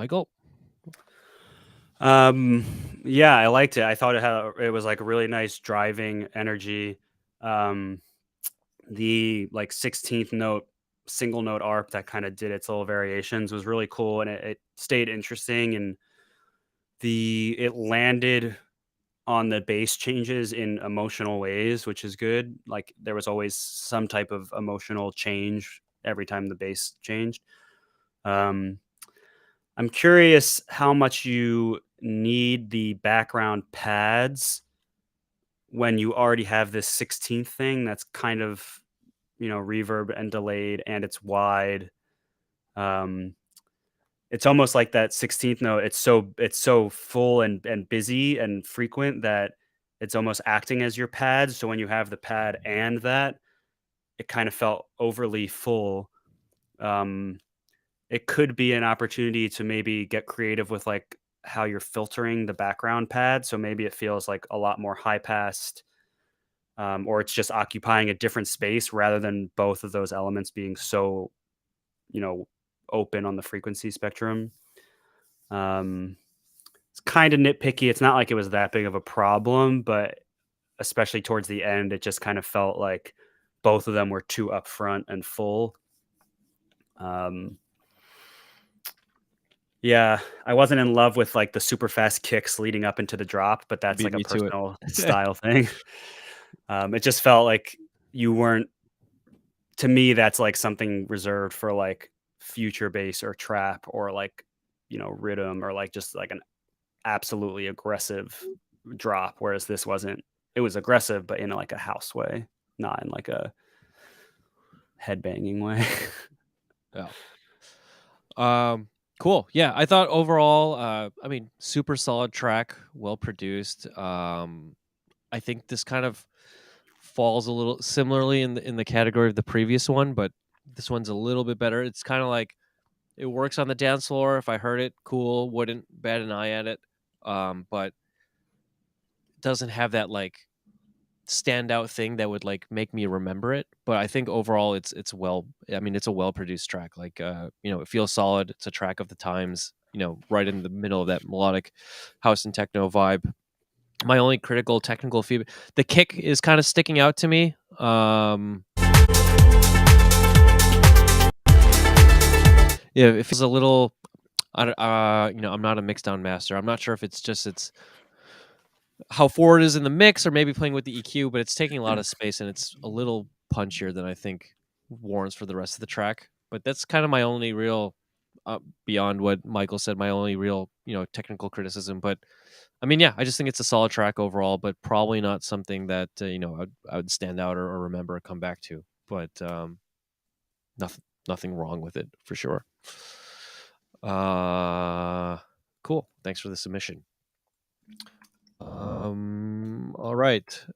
[SPEAKER 1] Michael?
[SPEAKER 2] Yeah, I liked it. I thought it was like a really nice driving energy. The like 16th note single note arp that kind of did its little variations was really cool, and it stayed interesting, and it landed on the bass changes in emotional ways, which is good. Like there was always some type of emotional change every time the bass changed. I'm curious how much you need the background pads when you already have this 16th thing that's kind of, reverb and delayed, and it's wide. It's almost like that 16th note. It's so full and busy and frequent that it's almost acting as your pad. So when you have the pad and that, it kind of felt overly full. It could be an opportunity to maybe get creative with like how you're filtering the background pad. So maybe it feels like a lot more high passed, or it's just occupying a different space rather than both of those elements being so, open on the frequency spectrum. It's kind of nitpicky. It's not like it was that big of a problem, but especially towards the end, it just kind of felt like both of them were too upfront and full. Yeah, I wasn't in love with like the super fast kicks leading up into the drop, but that's like a personal style thing. It just felt like you weren't, to me, that's like something reserved for like future bass or trap or like, rhythm, or like just like an absolutely aggressive drop. Whereas this wasn't, it was aggressive, but in like a house way, not in like a headbanging way.
[SPEAKER 1] Yeah. Cool. Yeah, I thought overall, super solid track, well produced. I think this kind of falls a little similarly in the category of the previous one, but this one's a little bit better. It's kind of like it works on the dance floor. If I heard it, cool. Wouldn't bat an eye at it, but it doesn't have that like standout thing that would like make me remember it. But I think overall it's it's a well produced track. Like it feels solid. It's a track of the times, right in the middle of that melodic house and techno vibe. My only critical technical feedback, the kick is kind of sticking out to me. Yeah, it feels a little I'm not a mix down master. I'm not sure if it's how forward it is in the mix, or maybe playing with the EQ, but it's taking a lot of space and it's a little punchier than I think warrants for the rest of the track. But that's kind of my only real, beyond what Michael said, my only real, technical criticism. But I mean, yeah, I just think it's a solid track overall, but probably not something that, I would stand out or remember or come back to. But nothing wrong with it for sure. Cool. Thanks for the submission. All right.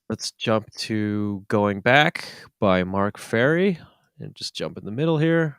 [SPEAKER 1] Let's jump to Going Back by Mark Ferry, and just jump in the middle here.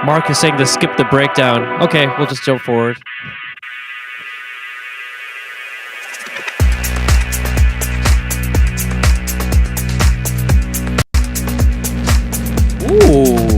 [SPEAKER 1] Mark is saying to skip the breakdown. Okay, we'll just jump forward. Ooh.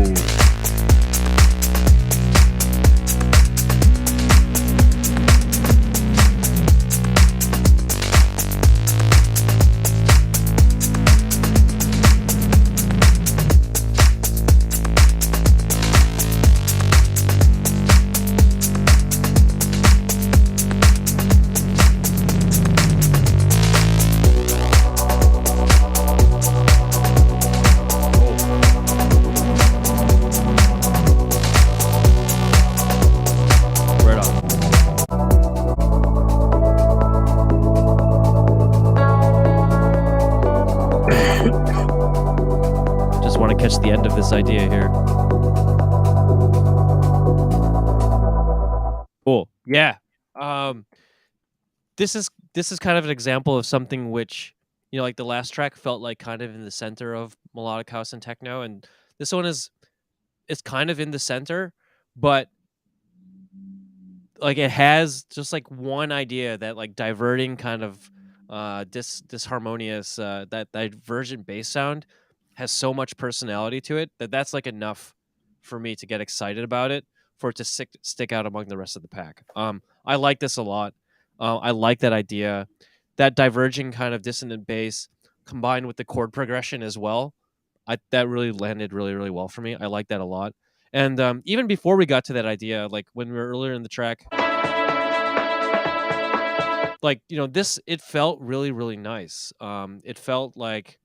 [SPEAKER 1] catch the end of this idea here. Cool. Yeah. This is kind of an example of something which, like the last track felt like kind of in the center of melodic house and techno, and this one is kind of in the center, but like it has just like one idea, that like diverting kind of disharmonious that divergent bass sound has so much personality to it that's like enough for me to get excited about it, for it to stick out among the rest of the pack. I like this a lot. I like that idea, that diverging kind of dissonant bass combined with the chord progression as well. That really landed really, really well for me. I like that a lot. And even before we got to that idea, like when we were earlier in the track, like, this, it felt really, really nice. It felt like,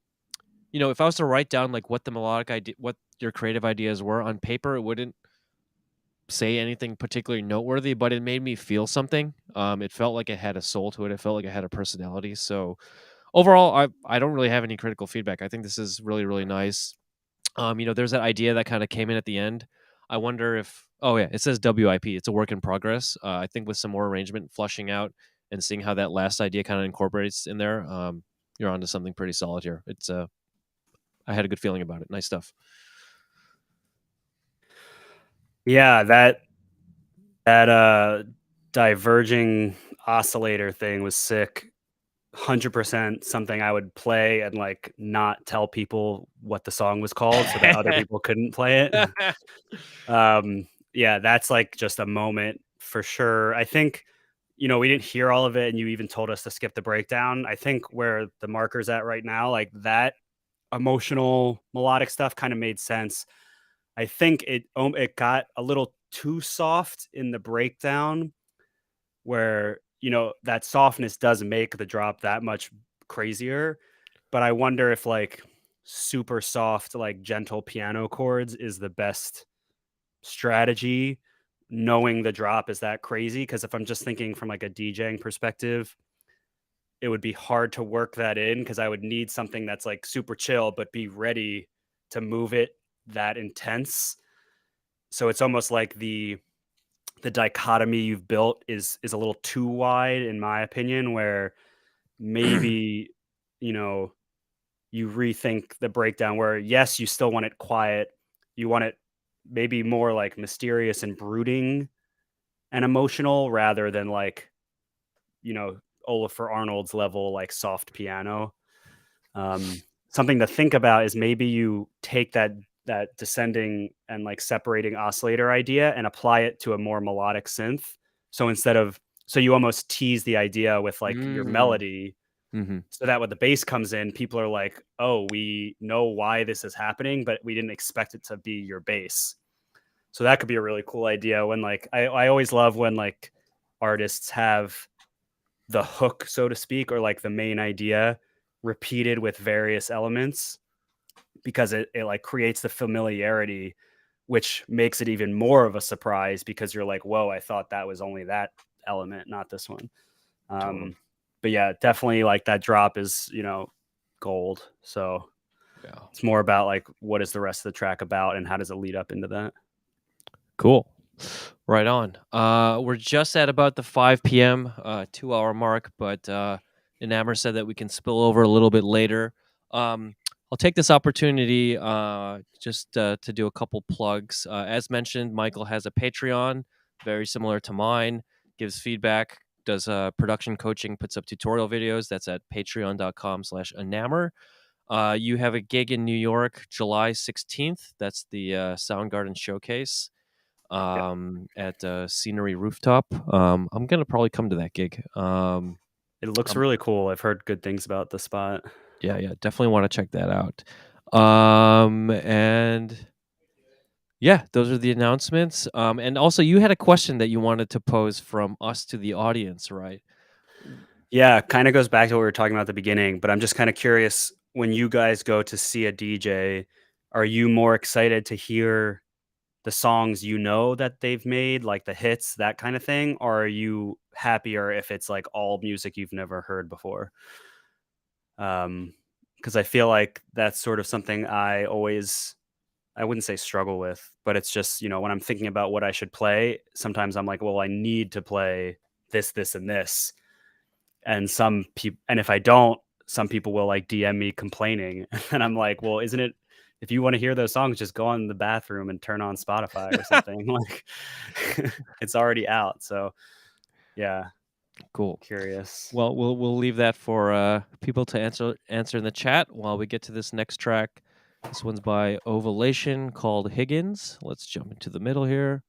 [SPEAKER 1] if I was to write down like what the melodic idea, what your creative ideas were on paper, it wouldn't say anything particularly noteworthy, but it made me feel something. It felt like it had a soul to it. It felt like it had a personality. So overall, I don't really have any critical feedback. I think this is really, really nice. There's that idea that kind of came in at the end. I wonder if, oh yeah, it says WIP. It's a work in progress. I think with some more arrangement, flushing out, and seeing how that last idea kind of incorporates in there, you're onto something pretty solid here. It's I had a good feeling about it. Nice stuff.
[SPEAKER 2] Yeah, that diverging oscillator thing was sick. 100% something I would play and like not tell people what the song was called so that other people couldn't play it. Yeah, that's like just a moment for sure. I think, we didn't hear all of it, and you even told us to skip the breakdown. I think where the marker's at right now, like that emotional melodic stuff kind of made sense. I think it got a little too soft in the breakdown, where that softness does make the drop that much crazier. But I wonder if like super soft, like gentle piano chords is the best strategy, knowing the drop is that crazy. Because if I'm just thinking from like a DJing perspective, it would be hard to work that in, because I would need something that's like super chill but be ready to move it that intense. So it's almost like the dichotomy you've built is a little too wide, in my opinion, where maybe you rethink the breakdown, where yes, you still want it quiet, you want it maybe more like mysterious and brooding and emotional, rather than like Olafur Arnold's level like soft piano. Something to think about is maybe you take that descending and like separating oscillator idea and apply it to a more melodic synth. So you almost tease the idea with like your melody, so that when the bass comes in, people are like, oh, we know why this is happening, but we didn't expect it to be your bass. So that could be a really cool idea. When like I always love when like artists have the hook, so to speak, or like the main idea repeated with various elements, because it like creates the familiarity, which makes it even more of a surprise, because you're like, whoa, I thought that was only that element, not this one.
[SPEAKER 1] Totally.
[SPEAKER 2] But yeah, definitely like that drop is, gold. So
[SPEAKER 1] Yeah.
[SPEAKER 2] it's more about like, what is the rest of the track about and how does it lead up into that?
[SPEAKER 1] Cool. Right on. We're just at about the 5 p.m. 2-hour mark, but Enamour said that we can spill over a little bit later. I'll take this opportunity just to do a couple plugs. As mentioned, Michael has a Patreon, very similar to mine, gives feedback, does production coaching, puts up tutorial videos. That's at patreon.com/Enamour. You have a gig in New York, July 16th. That's the Soundgarden Showcase at Scenery Rooftop. I'm gonna probably come to that gig.
[SPEAKER 2] It looks really cool. I've heard good things about the spot.
[SPEAKER 1] Yeah, definitely want to check that out. And yeah, those are the announcements. And also, you had a question that you wanted to pose from us to the audience, right?
[SPEAKER 2] Yeah, kind of goes back to what we were talking about at the beginning, but I'm just kind of curious, when you guys go to see a DJ, are you more excited to hear the songs that they've made, like the hits, that kind of thing? Or are you happier if it's like all music you've never heard before? Because I feel like that's sort of something I always I wouldn't say struggle with, but it's just, when I'm thinking about what I should play, sometimes I'm like, well, I need to play this, this, and this. And if I don't, some people will like DM me complaining. And I'm like, well, isn't it, if you want to hear those songs, just go in the bathroom and turn on Spotify or something. Like it's already out. So yeah.
[SPEAKER 1] Cool.
[SPEAKER 2] Curious.
[SPEAKER 1] Well, we'll leave that for people to answer in the chat while we get to this next track. This one's by Ovulation called Higgins. Let's jump into the middle here.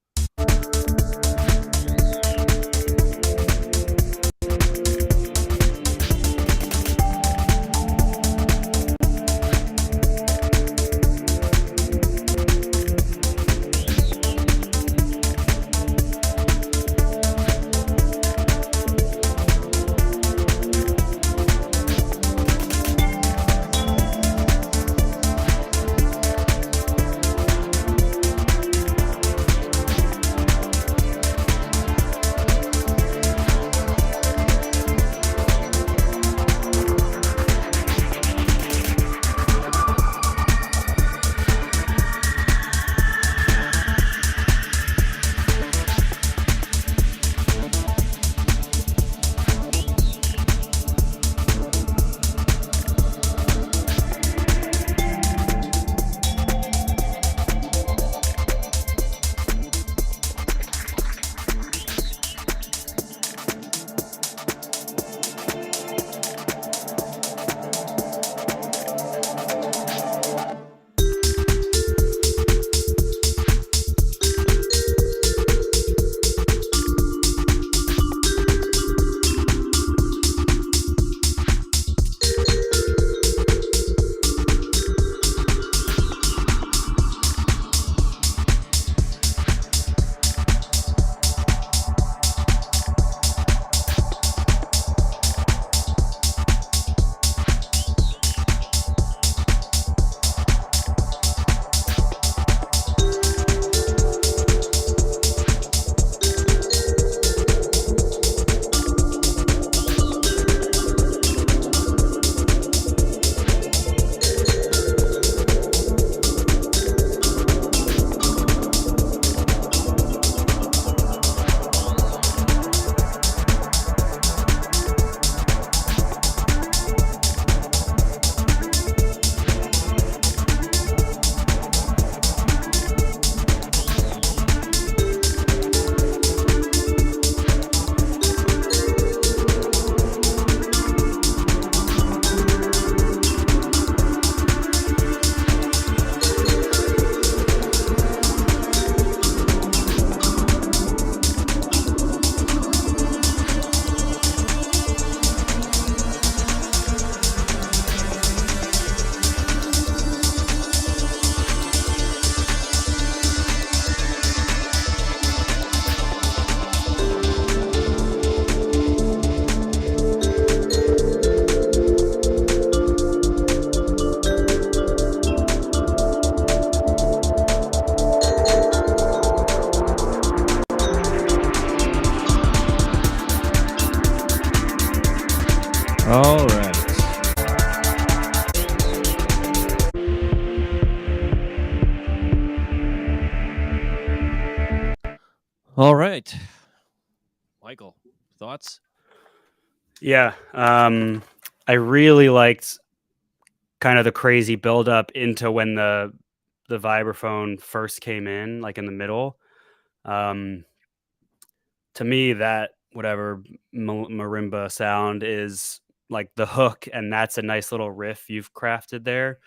[SPEAKER 1] All right. All right. Michael, thoughts?
[SPEAKER 2] Yeah. I really liked kind of the crazy buildup into when the vibraphone first came in, like in the middle. To me, that whatever marimba sound is like the hook, and that's a nice little riff you've crafted there.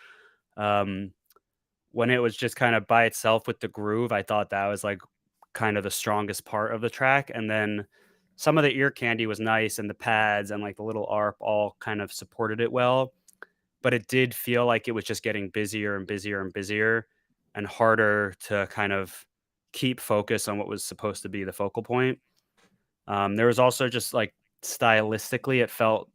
[SPEAKER 2] When it was just kind of by itself with the groove, I thought that was like kind of the strongest part of the track. And then some of the ear candy was nice, and the pads and like the little arp all kind of supported it well. But it did feel like it was just getting busier and busier and busier and harder to kind of keep focus on what was supposed to be the focal point. There was also just like stylistically, it felt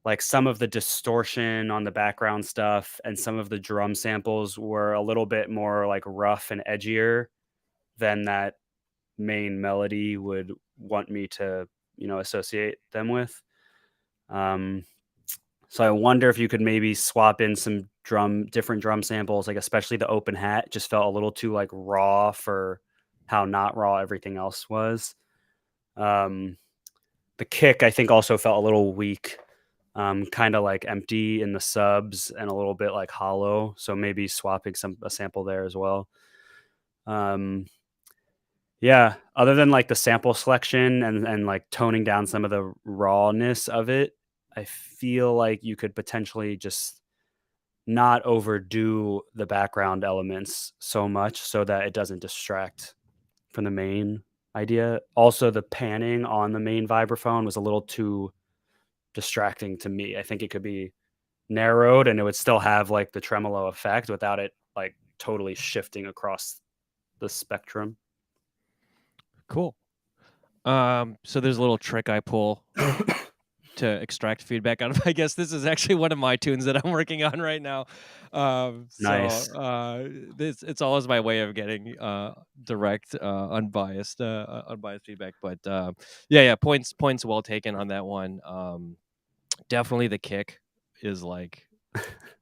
[SPEAKER 2] like some of the distortion on the background stuff and some of the drum samples were a little bit more like rough and edgier than that main melody would want me to, associate them with. So I wonder if you could maybe swap in some different drum samples, like especially the open hat just felt a little too like raw for how not raw everything else was. The kick I think also felt a little weak, kind of like empty in the subs and a little bit like hollow, so maybe swapping a sample there as well. Yeah, other than like the sample selection and like toning down some of the rawness of it, I feel like you could potentially just not overdo the background elements so much so that it doesn't distract from the main idea. Also, the panning on the main vibraphone was a little too distracting to me. I think it could be narrowed and it would still have like the tremolo effect without it like totally shifting across the spectrum.
[SPEAKER 1] Cool. So there's a little trick I pull to extract feedback out of. I guess this is actually one of my tunes that I'm working on right now.
[SPEAKER 2] Nice.
[SPEAKER 1] It's always my way of getting direct, unbiased feedback. But yeah, points well taken on that one. Definitely the kick is like.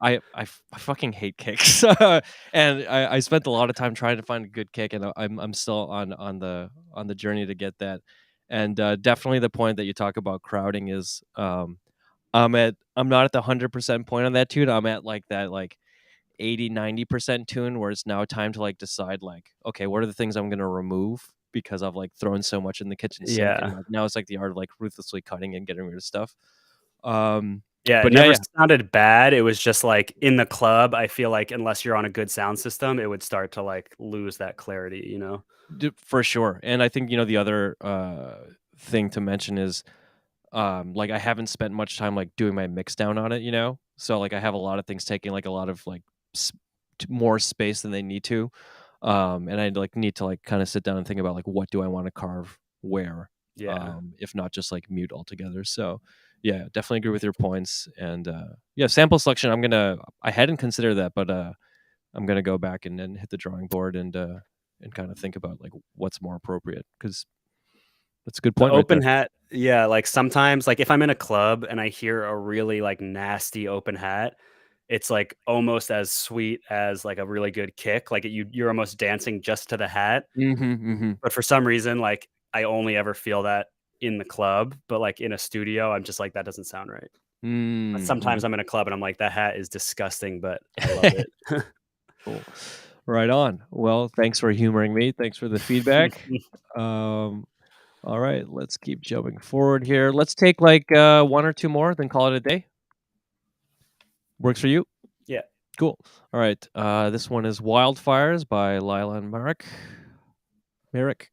[SPEAKER 1] I fucking hate kicks, and I spent a lot of time trying to find a good kick, and I'm still on the journey to get that. And definitely the point that you talk about crowding is I'm not at the 100% point on that tune. I'm at like that like 80-90% tune where it's now time to like decide like, okay, what are the things I'm gonna remove because I've like thrown so much in the kitchen sink,
[SPEAKER 2] Yeah.
[SPEAKER 1] and like now it's like the art of like ruthlessly cutting and getting rid of stuff.
[SPEAKER 2] Yeah,
[SPEAKER 1] but
[SPEAKER 2] it never sounded bad. It was just like in the club, I feel like unless you're on a good sound system, it would start to like lose that clarity, you know?
[SPEAKER 1] For sure. And I think, the other thing to mention is like I haven't spent much time like doing my mix down on it, so like I have a lot of things taking like a lot of like more space than they need to, and I like need to like kind of sit down and think about like what do I want to carve where, if not just like mute altogether. So yeah, definitely agree with your points. And yeah, sample selection, I hadn't considered that, but I'm gonna go back and then hit the drawing board and kind of think about like what's more appropriate, because that's a good point.
[SPEAKER 2] The open hat, yeah, like sometimes like if I'm in a club and I hear a really like nasty open hat, it's like almost as sweet as like a really good kick. Like you're almost dancing just to the hat. But for some reason, like I only ever feel that in the club, but like in a studio, I'm just like, that doesn't sound right. But sometimes I'm in a club and I'm like, that hat is disgusting, but I love it.
[SPEAKER 1] Cool. Right on. Well, thanks for humoring me. Thanks for the feedback. All right, let's keep jumping forward here. Let's take like one or two more, then call it a day. Works for you?
[SPEAKER 2] Yeah.
[SPEAKER 1] Cool. All right. This one is Wildfires by Lila and Marek. Marek.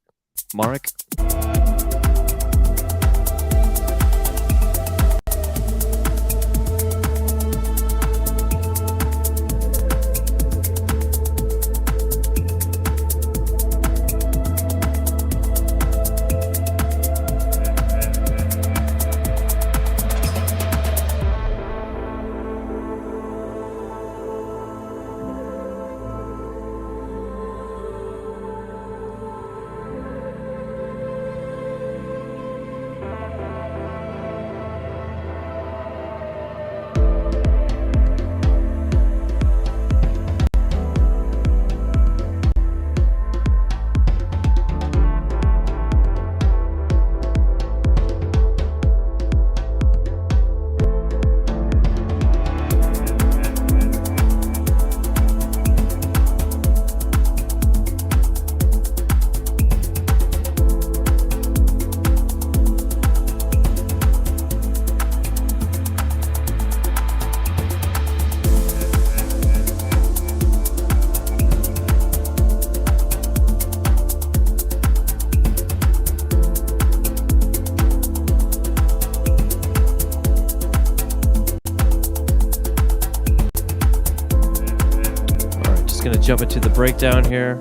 [SPEAKER 1] Jump into the breakdown here.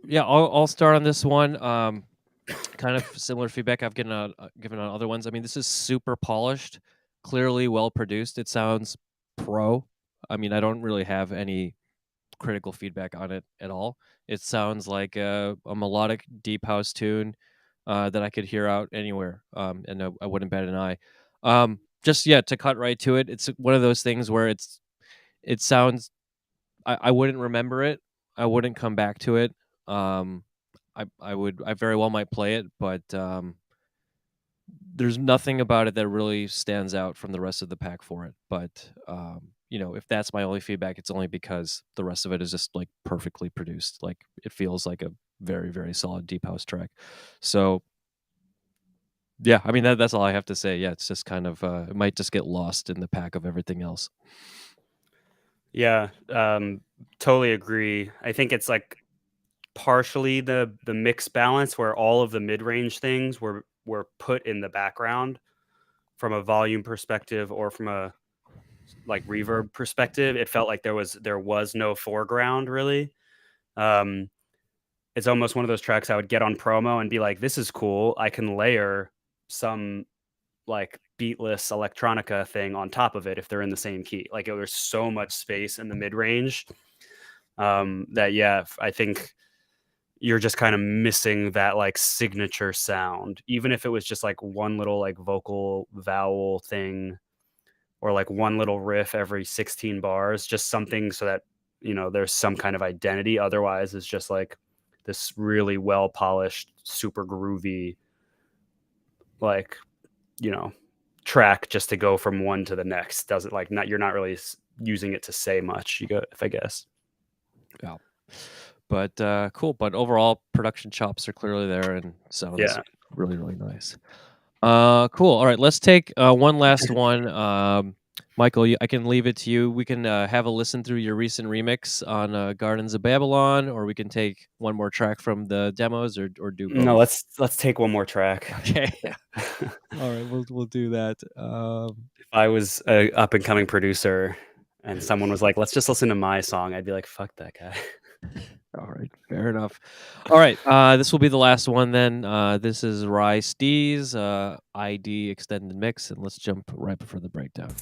[SPEAKER 1] Yeah, I'll start on this one. Kind of similar feedback I've given on other ones. I mean, this is super polished, clearly well produced. It sounds pro. I mean, I don't really have any critical feedback on it at all. It sounds like a melodic deep house tune that I could hear out anywhere, and I wouldn't bat an eye. Just yeah, to cut right to it, it's one of those things where it sounds. I wouldn't remember it. I wouldn't come back to it. Um, I very well might play it, but there's nothing about it that really stands out from the rest of the pack for it. But if that's my only feedback, it's only because the rest of it is just like perfectly produced. Like it feels like a very, very solid deep house track. So yeah, I mean that's all I have to say. Yeah, it's just kind of it might just get lost in the pack of everything else.
[SPEAKER 2] Yeah, totally agree. I think it's like partially the mix balance where all of the mid-range things were put in the background from a volume perspective or from a like reverb perspective. It felt like there was no foreground really. It's almost one of those tracks I would get on promo and be like, this is cool. I can layer some like beatless electronica thing on top of it if they're in the same key. Like there's so much space in the mid range that yeah, I think you're just kind of missing that like signature sound, even if it was just like one little like vocal vowel thing or like one little riff every 16 bars, just something so that there's some kind of identity. Otherwise it's just like this really well polished, super groovy like track just to go from one to the next. Does it like not? You're not really using it to say much. If I guess.
[SPEAKER 1] Yeah, but cool. But overall, production chops are clearly there, and sounds really, really nice. Cool. All right, let's take one last one. Michael, I can leave it to you. We can have a listen through your recent remix on Gardens of Babylon, or we can take one more track from the demos, or do both.
[SPEAKER 2] No, let's take one more track.
[SPEAKER 1] Okay. All right, we'll do that.
[SPEAKER 2] If I was a up and coming producer and someone was like, "Let's just listen to my song," I'd be like, "Fuck that guy."
[SPEAKER 1] All right, fair enough. All right, this will be the last one then. This is Rye Steez ID extended mix, and let's jump right before the breakdown.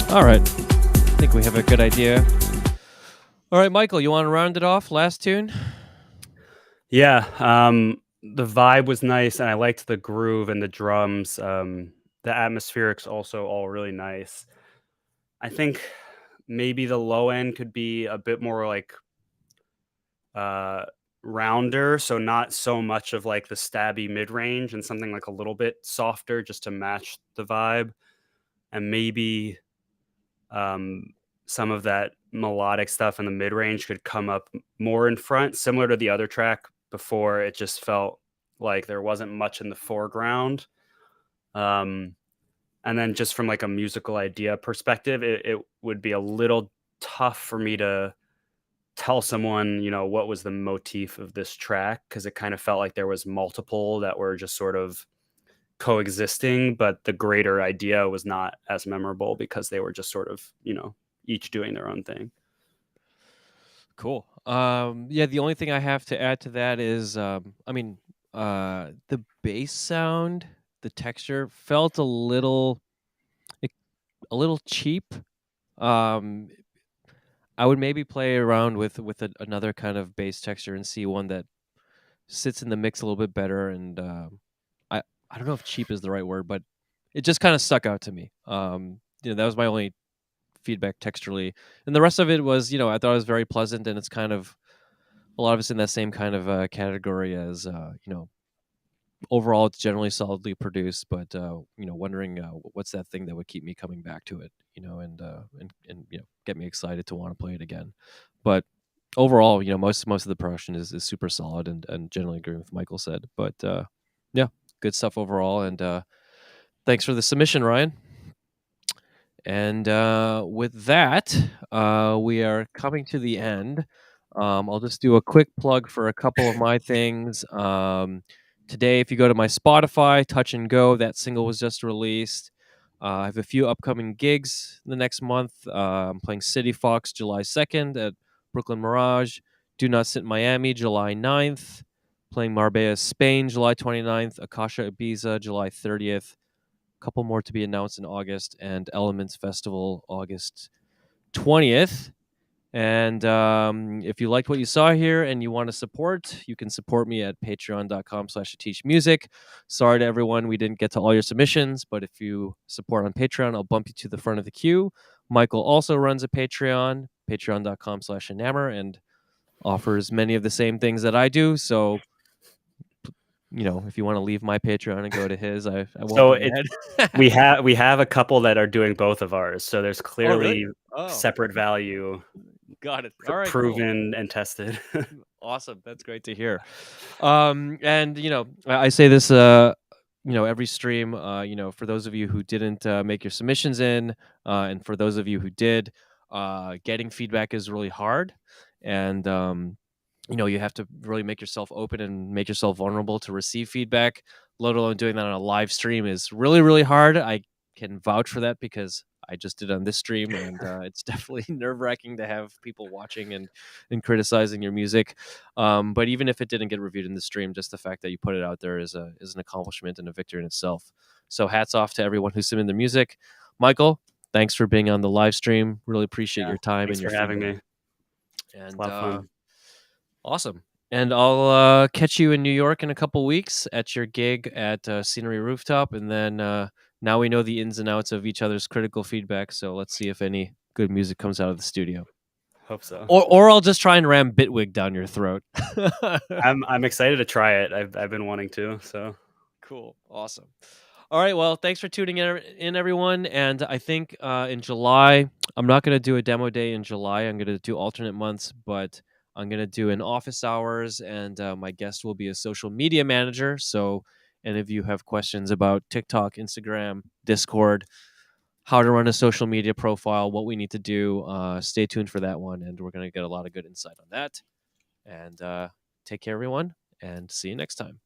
[SPEAKER 1] All right. I think we have a good idea. All right, Michael, you want to round it off? Last tune?
[SPEAKER 2] Yeah. The vibe was nice, and I liked the groove and the drums. The atmospherics also all really nice. I think maybe the low end could be a bit more like rounder, so not so much of like the stabby mid range, and something like a little bit softer just to match the vibe, and maybe some of that melodic stuff in the mid range could come up more in front, similar to the other track before. It just felt like there wasn't much in the foreground. And then just from like a musical idea perspective, it would be a little tough for me to tell someone, what was the motif of this track, because it kind of felt like there was multiple that were just sort of coexisting, but the greater idea was not as memorable because they were just sort of, each doing their own thing.
[SPEAKER 1] Cool. Yeah, the only thing I have to add to that is, the bass sound, the texture felt a little cheap. I would maybe play around with another kind of bass texture and see one that sits in the mix a little bit better. And I don't know if cheap is the right word, but it just kind of stuck out to me. That was my only feedback texturally, and the rest of it was, I thought it was very pleasant, and it's kind of a lot of it's in that same kind of category as overall it's generally solidly produced, but wondering what's that thing that would keep me coming back to it, and get me excited to want to play it again. But overall, most of the production is super solid, and generally agree with Michael said. But yeah, good stuff overall, and thanks for the submission, Ryan. And with that, we are coming to the end. I'll just do a quick plug for a couple of my things. Today, if you go to my Spotify, Touch and Go, that single was just released. I have a few upcoming gigs the next month. I'm playing City Fox July 2nd at Brooklyn Mirage. Do Not Sit Miami July 9th. Playing Marbella, Spain July 29th. Akasha Ibiza July 30th. Couple more to be announced in August, and Elements Festival August 20th. And if you liked what you saw here and you want to support, you can support me at patreon.com/atishmusic. Sorry to everyone, we didn't get to all your submissions, but if you support on Patreon, I'll bump you to the front of the queue. Michael also runs a Patreon, patreon.com/Enamour, and offers many of the same things that I do. So if you want to leave my Patreon and go to his, I won't.
[SPEAKER 2] So we have a couple that are doing both of ours. So there's clearly separate value.
[SPEAKER 1] Got it. All right,
[SPEAKER 2] proven and tested.
[SPEAKER 1] Awesome. That's great to hear. And I say this every stream, for those of you who didn't make your submissions in, and for those of you who did, getting feedback is really hard, and you have to really make yourself open and make yourself vulnerable to receive feedback, let alone doing that on a live stream is really, really hard. I can vouch for that because I just did on this stream, and it's definitely nerve-wracking to have people watching and criticizing your music. But even if it didn't get reviewed in the stream, just the fact that you put it out there is an accomplishment and a victory in itself. So hats off to everyone who submitted their music. Michael, thanks for being on the live stream. Really appreciate your time and your
[SPEAKER 2] having me.
[SPEAKER 1] And
[SPEAKER 2] a lot of fun.
[SPEAKER 1] Awesome. And I'll catch you in New York in a couple weeks at your gig at Scenery Rooftop. And then now we know the ins and outs of each other's critical feedback. So let's see if any good music comes out of the studio.
[SPEAKER 2] Hope so.
[SPEAKER 1] Or I'll just try and ram Bitwig down your throat.
[SPEAKER 2] I'm excited to try it. I've been wanting to. So
[SPEAKER 1] cool. Awesome. All right. Well, thanks for tuning in, everyone. And I think in July, I'm not going to do a demo day in July. I'm going to do alternate months, but I'm going to do an office hours, and my guest will be a social media manager. So any of you have questions about TikTok, Instagram, Discord, how to run a social media profile, what we need to do, stay tuned for that one. And we're going to get a lot of good insight on that. And take care, everyone, and see you next time.